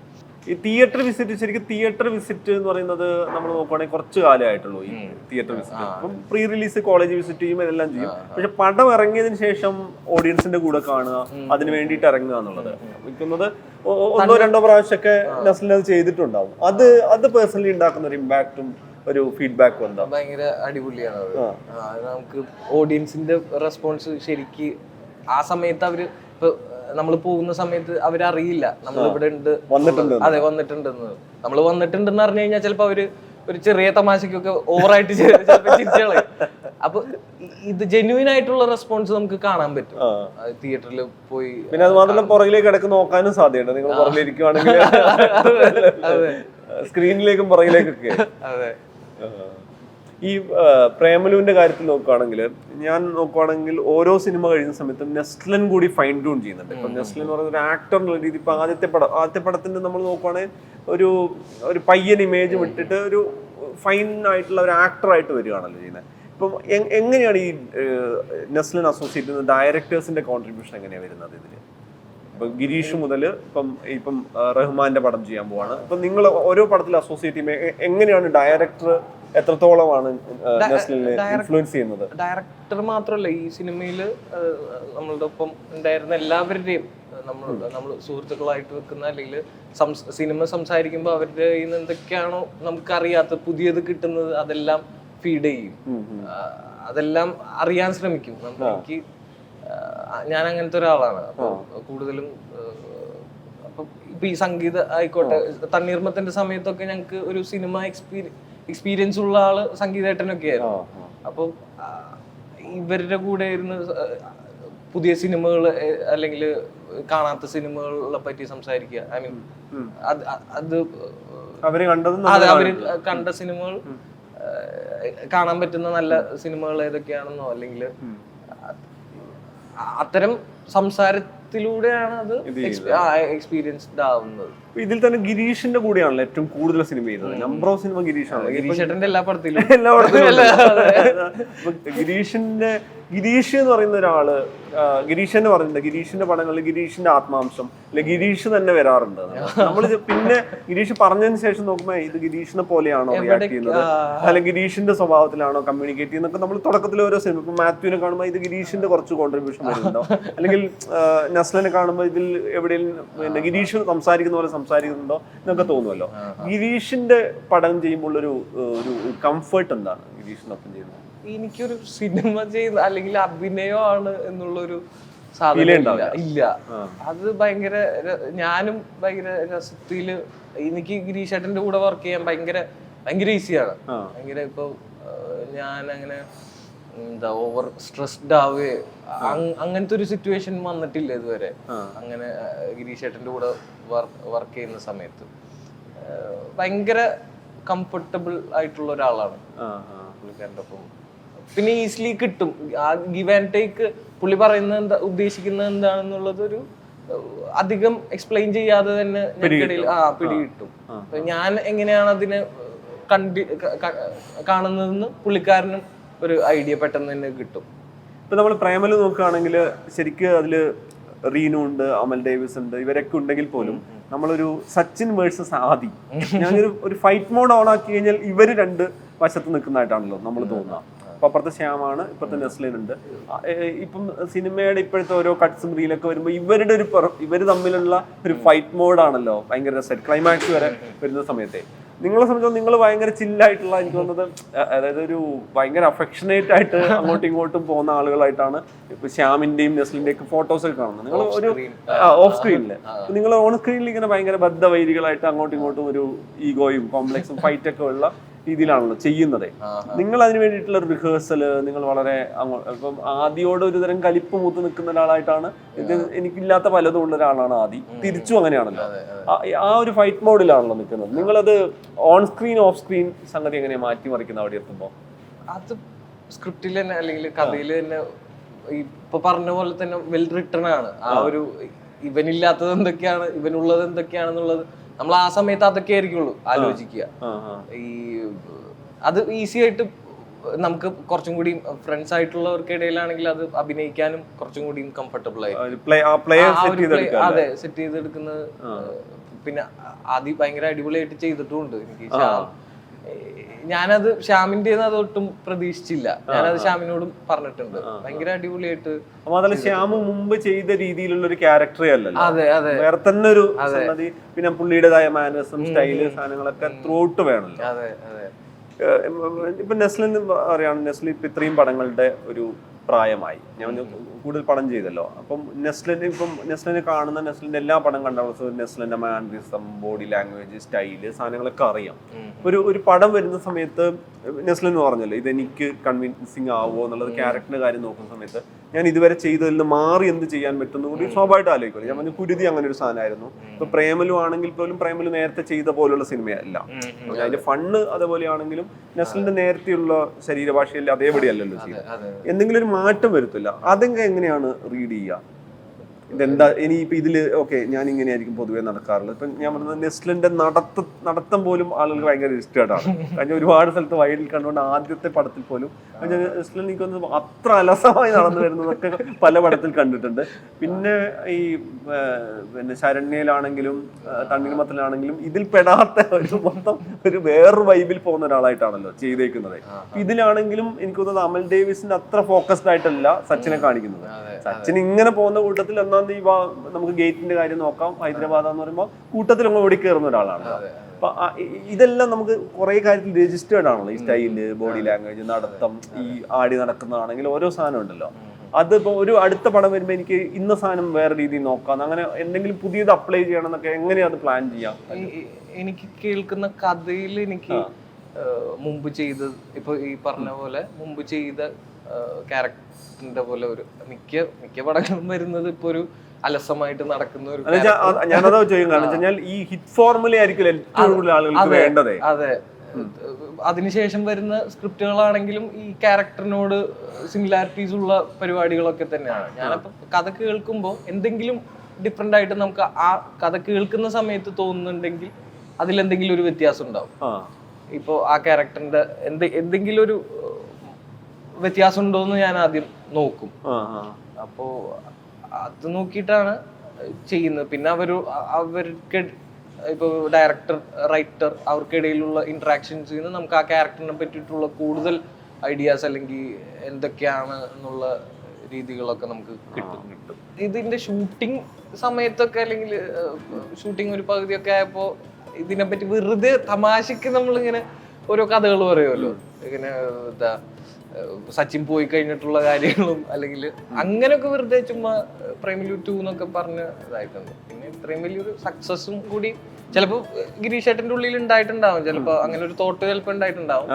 ഈ തിയേറ്റർ വിസിറ്റ്, ശരിക്കും തിയേറ്റർ വിസിറ്റ് എന്ന് പറയുന്നത് നമ്മൾ നോക്കുവാണെങ്കിൽ കുറച്ച് കാലമായിട്ടുള്ളൂ ഈ തിയേറ്റർ വിസിറ്റ്. അപ്പം പ്രീ റിലീസ് കോളേജ് വിസിറ്റ് ചെയ്യും, എല്ലാം ചെയ്യും. പക്ഷെ പടം ഇറങ്ങിയതിന് ശേഷം ഓഡിയൻസിന്റെ കൂടെ കാണുക, അതിന് വേണ്ടിയിട്ട് ഇറങ്ങുക എന്നുള്ളത് എനിക്കൊന്നത് 1-2 പ്രാവശ്യമൊക്കെ നെസ്ലിൻ അത് ചെയ്തിട്ടുണ്ടാവും. അത് പേഴ്സണലി ഉണ്ടാക്കുന്ന ഒരു ഇമ്പാക്റ്റും ഒരു ഫീഡ്ബാക്കും എന്താ? ഭയങ്കര അടിപൊളിയാണ് അത്. നമുക്ക് ഓഡിയൻസിന്റെ റെസ്പോൺസ് ശരിക്ക് ആ സമയത്ത് അവര് ഇപ്പൊ നമ്മൾ പോകുന്ന സമയത്ത് അവരറിയില്ല നമ്മൾ ഇവിടെ ഉണ്ട്, അതെ വന്നിട്ടുണ്ടെന്ന്. നമ്മൾ വന്നിട്ടുണ്ടെന്ന് പറഞ്ഞു കഴിഞ്ഞാൽ ചിലപ്പോ അവര് ഒരു ചെറിയ തമാശക്കൊക്കെ ഓവറായിട്ട് ചിലപ്പോ ചിരിച്ചുകളയും. അപ്പൊ ഇത് ജെന്യൂൻ ആയിട്ടുള്ള റെസ്പോൺസ് നമുക്ക് കാണാൻ പറ്റും തിയേറ്ററിൽ പോയി. പിന്നെ അത് മാത്രമല്ല പുറകിലേക്ക് ഇടക്ക് നോക്കാനും സാധ്യതയുണ്ട്. നിങ്ങൾ പുറകിലിരിക്കുവാണെങ്കിൽ സ്ക്രീനിലേക്കും പുറകിലേക്കൊക്കെ. അതെ. ഈ പ്രേമലുവിന്റെ കാര്യത്തിൽ നോക്കുകയാണെങ്കിൽ ഓരോ സിനിമ കഴിയുന്ന സമയത്ത് നെസ്ലൻ കൂടി ഫൈൻ ട്യൂൺ ചെയ്യുന്നുണ്ട്. ഇപ്പൊ നെസ്ലൻ എന്ന് പറയുന്ന ഒരു ആക്ടർ എന്നുള്ള രീതി ഇപ്പൊ ആദ്യത്തെ പടത്തിന്റെ നമ്മൾ നോക്കുവാണെങ്കിൽ ഒരു പയ്യൻ ഇമേജ് വിട്ടിട്ട് ഒരു ഫൈൻ ആയിട്ടുള്ള ഒരു ആക്ടറായിട്ട് വരികയാണല്ലോ ചെയ്യുന്നത്. ഇപ്പം എങ്ങനെയാണ് ഈ നെസ്ലൻ അസോസിയേറ്റ് ചെയ്യുന്ന ഡയറക്ടേഴ്സിന്റെ കോൺട്രിബ്യൂഷൻ എങ്ങനെയാണ് വരുന്നത് ഇതില്? ഇപ്പൊ ഗിരീഷ് മുതൽ ഇപ്പം റഹ്മാന്റെ പടം ചെയ്യാൻ പോവാണ്. ഇപ്പൊ നിങ്ങൾ ഓരോ പടത്തിൽ അസോസിയേറ്റ് ചെയ്യുമ്പോൾ എങ്ങനെയാണ് ഡയറക്ടർ എത്രത്തോളമാണ് നെസ്ലിനെ ഇൻഫ്ലുവൻസ് ചെയ്യുന്നത്? ഡയറക്ടർ മാത്രമല്ല, ഈ സിനിമയിൽ നമ്മളുടെ ഒപ്പം ഉണ്ടായിരുന്ന എല്ലാവരുടെയും നമ്മൾ സുഹൃത്തുക്കളായിട്ട് വെക്കുന്ന അല്ലെങ്കിൽ സിനിമ സംസാരിക്കുമ്പോൾ അവരുടെ കയ്യിൽ നിന്ന് എന്തൊക്കെയാണോ നമുക്കറിയാത്ത പുതിയത് കിട്ടുന്നത് അതെല്ലാം ഫീഡ് ചെയ്യും. അതെല്ലാം അറിയാൻ ശ്രമിക്കും. എനിക്ക് ഞാൻ അങ്ങനത്തെ ഒരാളാണ്. അപ്പൊ കൂടുതലും ഇപ്പൊ ഈ സംഗീത ആയിക്കോട്ടെ, തണ്ണീർമത്തിന്റെ സമയത്തൊക്കെ ഞങ്ങൾക്ക് ഒരു സിനിമ എക്സ്പീരിയൻസ് ഉള്ള ആള് സംഗീതേട്ടനൊക്കെ ആയിരുന്നു. അപ്പൊ ഇവരുടെ കൂടെ ഇരുന്ന് പുതിയ സിനിമകൾ അല്ലെങ്കിൽ കാണാത്ത സിനിമകളെ പറ്റി സംസാരിക്കുക. ഐ മീൻ അത് അവര് കണ്ട സിനിമകൾ കാണാൻ പറ്റുന്ന നല്ല സിനിമകൾ ഏതൊക്കെയാണെന്നോ അല്ലെങ്കിൽ അത്തരം സംസാരത്തിലൂടെയാണ് അത് എക്സ്പീരിയൻസ്ഡ് ആവുന്നത്. ഇതിൽ തന്നെ ഗിരീഷിന്റെ കൂടെയാണല്ലോ ഏറ്റവും കൂടുതൽ സിനിമ ചെയ്തത്. നമ്പർ ഓഫ് സിനിമ ഗിരീഷാണ്. ഗിരീഷേട്ടന്റെ എല്ലാ പടത്തിലും ഗിരീഷ് എന്ന് പറയുന്ന ഒരാള് ഗിരീഷ് പറഞ്ഞിട്ടുണ്ട്. ഗിരീഷിന്റെ പടങ്ങളിൽ ഗിരീഷിന്റെ ആത്മാംശം അല്ലെ ഗിരീഷ് തന്നെ വരാറുണ്ട്. നമ്മള് പിന്നെ ഗിരീഷ് പറഞ്ഞതിന് ശേഷം നോക്കുമ്പോ ഇത് ഗിരീഷിനെ പോലെയാണോ റിയാക്ട് ചെയ്യുന്നത്, അല്ലെങ്കിൽ ഗിരീഷിന്റെ സ്വഭാവത്തിലാണോ കമ്മ്യൂണിക്കേറ്റ് ചെയ്യുന്നൊക്കെ നമ്മൾ തുടക്കത്തിൽ ഓരോ സിനിമ ഇപ്പൊ മാത്യുവിനെ കാണുമ്പോൾ ഇത് ഗിരീഷിന്റെ കുറച്ച് കോൺട്രിബ്യൂഷൻ വരുന്നുണ്ടോ, അല്ലെങ്കിൽ നസ്ലിനെ കാണുമ്പോൾ ഇതിൽ എവിടെയെങ്കിലും പിന്നെ ഗിരീഷ് സംസാരിക്കുന്ന പോലെ സംസാരിക്കുന്നുണ്ടോ എന്നൊക്കെ തോന്നുമല്ലോ. ഗിരീഷിന്റെ പടം ചെയ്യുമ്പോൾ ഒരു കംഫർട്ട് എന്താണ് ഗിരീഷിനൊപ്പം ചെയ്യുന്നത്? എനിക്കൊരു സിനിമ ചെയ്യുന്ന അല്ലെങ്കിൽ അഭിനയമാണ് എന്നുള്ളൊരു സാധനം ഇല്ല. അത് ഭയങ്കര ഞാനും ഭയങ്കര രസത്തില് എനിക്ക് ഗിരീഷേട്ടന്റെ കൂടെ വർക്ക് ചെയ്യാൻ ഭയങ്കര ഈസിയാണ്. ഭയങ്കര ഇപ്പൊ ഞാൻ അങ്ങനെ എന്താ ഓവർ സ്ട്രെസ്ഡ് ആവുകയോ അങ്ങനത്തെ ഒരു സിറ്റുവേഷൻ വന്നിട്ടില്ല ഇതുവരെ. അങ്ങനെ ഗിരീഷേട്ടന്റെ കൂടെ വർക്ക് ചെയ്യുന്ന സമയത്ത് ഭയങ്കര കംഫർട്ടബിൾ ആയിട്ടുള്ള ഒരാളാണ് പുള്ളിക്കാരൻ്റെ ഒപ്പം. പിന്നെ ഈസിലി കിട്ടും. ആ ഗിവ് ആൻഡ് ടേക്ക് പുള്ളി പറയുന്നത് ഉദ്ദേശിക്കുന്നത് എന്താണെന്നുള്ളത് ഒരു അധികം എക്സ്പ്ലെയിൻ ചെയ്യാതെ തന്നെ ഞങ്ങൾക്കിടയിൽ പിടികിട്ടും. ഞാൻ എങ്ങനെയാണ് അതിനെ കാണുന്നതെന്ന് പുള്ളിക്കാരനും ഒരു ഐഡിയ പെട്ടെന്ന് തന്നെ കിട്ടും. ഇപ്പൊ നമ്മൾ പ്രേമല് നോക്കുകയാണെങ്കിൽ ശരിക്കും അതില് റീനു ഉണ്ട്, അമൽ ഡേവിസ് ഉണ്ട്, ഇവരൊക്കെ ഉണ്ടെങ്കിൽ പോലും നമ്മളൊരു സച്ചിൻ വേഴ്സസ് ആദി, ഞാനൊരു ഫൈറ്റ് മോഡ് ഓൺ ആക്കി കഴിഞ്ഞാൽ ഇവര് രണ്ട് വശത്ത് നിൽക്കുന്നതായിട്ടാണല്ലോ നമ്മൾ തോന്നുക. അപ്പൊ അപ്പുറത്തെ ശ്യാമാണ്, ഇപ്പുറത്തെ നെസ്ലിൻ ഉണ്ട്. ഇപ്പം സിനിമയുടെ ഇപ്പോഴത്തെ ഓരോ കട്ട്സും റീലൊക്കെ വരുമ്പോൾ ഇവര് തമ്മിലുള്ള ഒരു ഫൈറ്റ് മോഡാണല്ലോ ഭയങ്കര രസമായിട്ട് ക്ലൈമാക്സ് വരെ വരുന്ന സമയത്തെ. നിങ്ങളെ സംബന്ധിച്ചോളം നിങ്ങൾ ഭയങ്കര ചില്ലായിട്ടുള്ള, എനിക്ക് തോന്നുന്നത് അതായത് ഒരു ഭയങ്കര അഫെക്ഷനേറ്റ് ആയിട്ട് അങ്ങോട്ടും ഇങ്ങോട്ടും പോകുന്ന ആളുകളായിട്ടാണ് ഇപ്പൊ ശ്യാമിന്റെയും നെസ്ലിന്റെയും ഒക്കെ ഫോട്ടോസ് ഒക്കെ കാണുന്നത്. നിങ്ങൾ ഒരു ഓഫ് സ്ക്രീനില്, നിങ്ങൾ ഓൺ സ്ക്രീനിൽ ഇങ്ങനെ ഭയങ്കര ബദ്ധവൈരികളായിട്ട് അങ്ങോട്ടും ഇങ്ങോട്ടും ഒരു ഈഗോയും കോംപ്ലക്സും ഫൈറ്റ് ഒക്കെ ഉള്ള രീതിയിലാണല്ലോ ചെയ്യുന്നത്. നിങ്ങൾ അതിന് വേണ്ടിയിട്ടുള്ള ഒരു റിഹേഴ്സല് നിങ്ങൾ വളരെ ഇപ്പം ആദിയോട് ഒരു തരം കലിപ്പ് മൂത്ത് നിൽക്കുന്ന ഒരാളായിട്ടാണ്. ഇത് എനിക്കില്ലാത്ത പലതും ഉള്ള ഒരാളാണ് ആദി. തിരിച്ചും അങ്ങനെയാണല്ലോ. ആ ഒരു ഫൈറ്റ് മോഡിലാണല്ലോ നിൽക്കുന്നത്. നിങ്ങളത് ഓൺ സ്ക്രീൻ ഓഫ് സ്ക്രീൻ സംഗതി എങ്ങനെയാ മാറ്റി മറിക്കുന്നത് അവിടെ എത്തുമ്പോ? അത് സ്ക്രിപ്റ്റിൽ തന്നെ അല്ലെങ്കിൽ കഥയിൽ തന്നെ ഇപ്പൊ പറഞ്ഞ പോലെ തന്നെ വെൽ റിട്ടൺ ആണ്. ആ ഒരു ഇവനില്ലാത്തത് എന്തൊക്കെയാണ്, ഇവനുള്ളത് എന്തൊക്കെയാണെന്നുള്ളത് നമ്മൾ ആ സമയത്ത് അതൊക്കെ ആയിരിക്കുള്ളൂ ആലോചിക്കുക. അത് ഈസി ആയിട്ട് നമുക്ക് കുറച്ചും കൂടി ഫ്രണ്ട്സ് ആയിട്ടുള്ളവർക്കിടയിലാണെങ്കിൽ അത് അഭിനയിക്കാനും കുറച്ചും കൂടി കംഫർട്ടബിൾ ആയി അതെ സെറ്റ് ചെയ്തെടുക്കുന്നത്. പിന്നെ ആദ്യം ഭയങ്കര അടിപൊളിയായിട്ട് ചെയ്തിട്ടുമുണ്ട്. എനിക്ക് ഞാനത് ശ്യാമിന്റെ അതൊട്ടും പ്രതീക്ഷിച്ചില്ല. ഞാനത് ശ്യാമിനോടും പറഞ്ഞിട്ടുണ്ട്. ഭയങ്കര അടിപൊളിയായിട്ട്. ശ്യാമ് മുമ്പ് ചെയ്ത രീതിയിലുള്ള ഒരു ക്യാരക്ടറേ അല്ലല്ലോ. അതെ അതെ വേറെ തന്നെ ഒരു പിന്നെ പുള്ളിയുടേതായ മാനേഴ്സും സ്റ്റൈല് സാധനങ്ങളൊക്കെ ത്രൂ ഔട്ട് വേണല്ലോ. അതെ അതെ. ഇപ്പൊ നെസ്ലിൻ അറിയാണ്, നെസ്ലിൻ ഇപ്പൊ ഇത്രയും പടങ്ങളുടെ ഒരു പ്രായമായി, ഞാൻ കൂടുതൽ പടം ചെയ്തല്ലോ. അപ്പം നെസ്ലിനെ കാണുന്ന നെസ്ലിന്റെ എല്ലാ പടം കണ്ടാൽ നെസ്ലിന്റെ മാനറിസം, ബോഡി ലാംഗ്വേജ്, സ്റ്റൈല് സാധനങ്ങളൊക്കെ അറിയാം. ഒരു പടം വരുന്ന സമയത്ത് നെസ്ലിൻ പറഞ്ഞല്ലോ ഇതെനിക്ക് കൺവിൻസിങ് ആവുമോ എന്നുള്ളത് ക്യാരക്ടറിന്റെ കാര്യം നോക്കുന്ന സമയത്ത് ഞാൻ ഇതുവരെ ചെയ്തതിൽ നിന്ന് മാറി എന്ത് ചെയ്യാൻ പറ്റുന്ന കൂടി സ്വാഭാവികമായിട്ട് ആലോചിക്കുമല്ലോ. ഞാൻ പറഞ്ഞു കുരുതി അങ്ങനെ ഒരു സാധനമായിരുന്നു. ഇപ്പൊ പ്രേമലു ആണെങ്കിൽ പോലും പ്രേമലു നേരത്തെ ചെയ്ത പോലുള്ള സിനിമയല്ല, അതിന്റെ ഫണ്ട് അതേപോലെയാണെങ്കിലും നെസ്ലിന്റെ നേരത്തെയുള്ള ശരീരഭാഷയിൽ അതേപടിയല്ലല്ലോ ചെയ്യുന്നത്. എന്തെങ്കിലും ഒരു മാറ്റം വരുത്തില്ല. അതൊക്കെ എങ്ങനെയാണ് റീഡ് ചെയ്യുക? ഇതെന്താ ഇനിയിപ്പോ ഇതില് ഓക്കെ ഞാൻ ഇങ്ങനെയായിരിക്കും പൊതുവെ നടക്കാറുള്ളത്. ഇപ്പൊ ഞാൻ പറഞ്ഞത് നെസ്ലിന്റെ നടത്തം പോലും ആളുകൾക്ക് ഭയങ്കര ഇഷ്ടമാണ്. കാരണം ഒരുപാട് സ്ഥലത്ത് വൈഡിൽ കണ്ടുകൊണ്ട് ആദ്യത്തെ പടത്തിൽ പോലും നെസ്ലിൻ എനിക്കൊന്ന് അത്ര അലസമായി നടന്നു വരുന്നതൊക്കെ പല പടത്തിൽ കണ്ടിട്ടുണ്ട്. പിന്നെ ഈ പിന്നെ ശരണ്യയിലാണെങ്കിലും തണ്ണീർമത്തലാണെങ്കിലും ഇതിൽ പെടാത്ത ഒരു മൊത്തം ഒരു വേറൊരു വൈബിൽ പോകുന്ന ഒരാളായിട്ടാണല്ലോ ചെയ്തേക്കുന്നത്. ഇതിലാണെങ്കിലും എനിക്ക് തോന്നുന്നത് അമൽ ഡേവിസിന്റെ അത്ര ഫോക്കസ്ഡ് ആയിട്ടല്ല സച്ചിനെ കാണിക്കുന്നത്. സച്ചിൻ ഇങ്ങനെ പോകുന്ന കൂട്ടത്തിൽ ഒന്നാം തീയതി നമുക്ക് ഗേറ്റിന്റെ കാര്യം നോക്കാം, ഹൈദരാബാദ് എന്ന് പറയുമ്പോൾ കൂട്ടത്തിൽ അങ്ങ് ഓടിക്കേറുന്ന ഒരാളാണ്. അപ്പൊ ഇതെല്ലാം നമുക്ക് കുറെ കാര്യത്തിൽ രജിസ്റ്റേർഡ് ആണല്ലോ. ഈ സ്റ്റൈല്, ബോഡി ലാംഗ്വേജ്, നടത്തം, ഈ ആടി നടക്കുന്നതാണെങ്കിൽ ഓരോ സാധനം ഉണ്ടല്ലോ. അതിപ്പോ ഒരു അടുത്ത പടം വരുമ്പോ എനിക്ക് ഇന്ന സാധനം വേറെ രീതിയിൽ നോക്കാം, അങ്ങനെ എന്തെങ്കിലും പുതിയത് അപ്ലൈ ചെയ്യണം എന്നൊക്കെ എങ്ങനെയാ അത് പ്ലാൻ ചെയ്യാം? എനിക്ക് കേൾക്കുന്ന കഥയിൽ എനിക്ക് മുമ്പ് ചെയ്തത് ഇപ്പൊ ഈ പറഞ്ഞ പോലെ മുമ്പ് ചെയ്ത ക്യാരക്ടറിന്റെ പോലെ ഒരു മിക്ക പടങ്ങളും വരുന്നത് ഇപ്പൊ ഒരു അലസമായിട്ട് നടക്കുന്ന ഒരു ഞാനതാ ചോദിക്കും. കാരണം വെച്ചാൽ ഈ ഹിറ്റ് ഫോർമുല ആയിരിക്കും ഏറ്റവും കൂടുതൽ ആളുകൾക്ക് വേണ്ടത്. അതെ, അതിനുശേഷം വരുന്ന സ്ക്രിപ്റ്റുകളാണെങ്കിലും ഈ ക്യാരക്ടറിനോട് സിമിലാരിറ്റീസ് ഉള്ള പരിപാടികളൊക്കെ തന്നെയാണ്. ഞാനപ്പോ കഥ കേൾക്കുമ്പോൾ എന്തെങ്കിലും ഡിഫറെന്റ് ആയിട്ട് നമുക്ക് ആ കഥ കേൾക്കുന്ന സമയത്ത് തോന്നുന്നുണ്ടെങ്കിൽ അതിലെന്തെങ്കിലും ഒരു വ്യത്യാസം ഉണ്ടാവും. ഇപ്പോ ആ ക്യാരക്ടറിന്റെ എന്തെങ്കിലും ഒരു വ്യത്യാസം ഉണ്ടോ എന്ന് ഞാൻ ആദ്യം നോക്കും. അപ്പോ അത് നോക്കിയിട്ടാണ് ചെയ്യുന്നത്. പിന്നെ അവർക്ക് ഇപ്പൊ ഡയറക്ടർ, റൈറ്റർ അവർക്കിടയിലുള്ള ഇന്ററാക്ഷൻസിൽ നിന്ന് നമുക്ക് ആ ക്യാരക്ടറിനെ പറ്റിയിട്ടുള്ള കൂടുതൽ ഐഡിയാസ് അല്ലെങ്കിൽ എന്തൊക്കെയാണ് എന്നുള്ള രീതികളൊക്കെ നമുക്ക് കിട്ടും. ഇതിന്റെ ഷൂട്ടിംഗ് സമയത്തൊക്കെ അല്ലെങ്കിൽ ഷൂട്ടിംഗ് ഒരു പകുതിയൊക്കെ ആയപ്പോ ഇതിനെപ്പറ്റി വെറുതെ തമാശക്ക് നമ്മളിങ്ങനെ ഓരോ കഥകൾ പറയുമല്ലോ. ഇങ്ങനെ എന്താ സച്ചിൻ പോയി കഴിഞ്ഞിട്ടുള്ള കാര്യങ്ങളും അല്ലെങ്കിൽ അങ്ങനെയൊക്കെ വെറുതെ ചുമ്മാ പ്രേമലു 2 എന്നൊക്കെ പറഞ്ഞ ഇതായിട്ടുണ്ട്. പിന്നെ ഇത്രയും വലിയൊരു സക്സസും കൂടി ചിലപ്പോ ഗിരീഷ് ഏട്ടന്റെ ഉള്ളിൽ ഉണ്ടായിട്ടുണ്ടാവും. ചിലപ്പോ അങ്ങനെ ഒരു തോട്ട് ചിലപ്പോ ഉണ്ടായിട്ടുണ്ടാവും.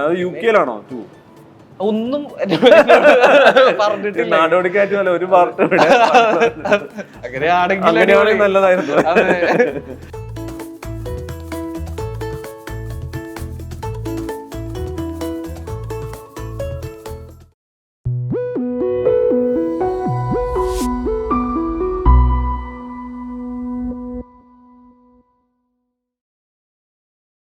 ഒന്നും പറഞ്ഞിട്ടില്ല. ഒരു പാർട്ട് അങ്ങനെയാണെങ്കിൽ നല്ലതായിരുന്നു.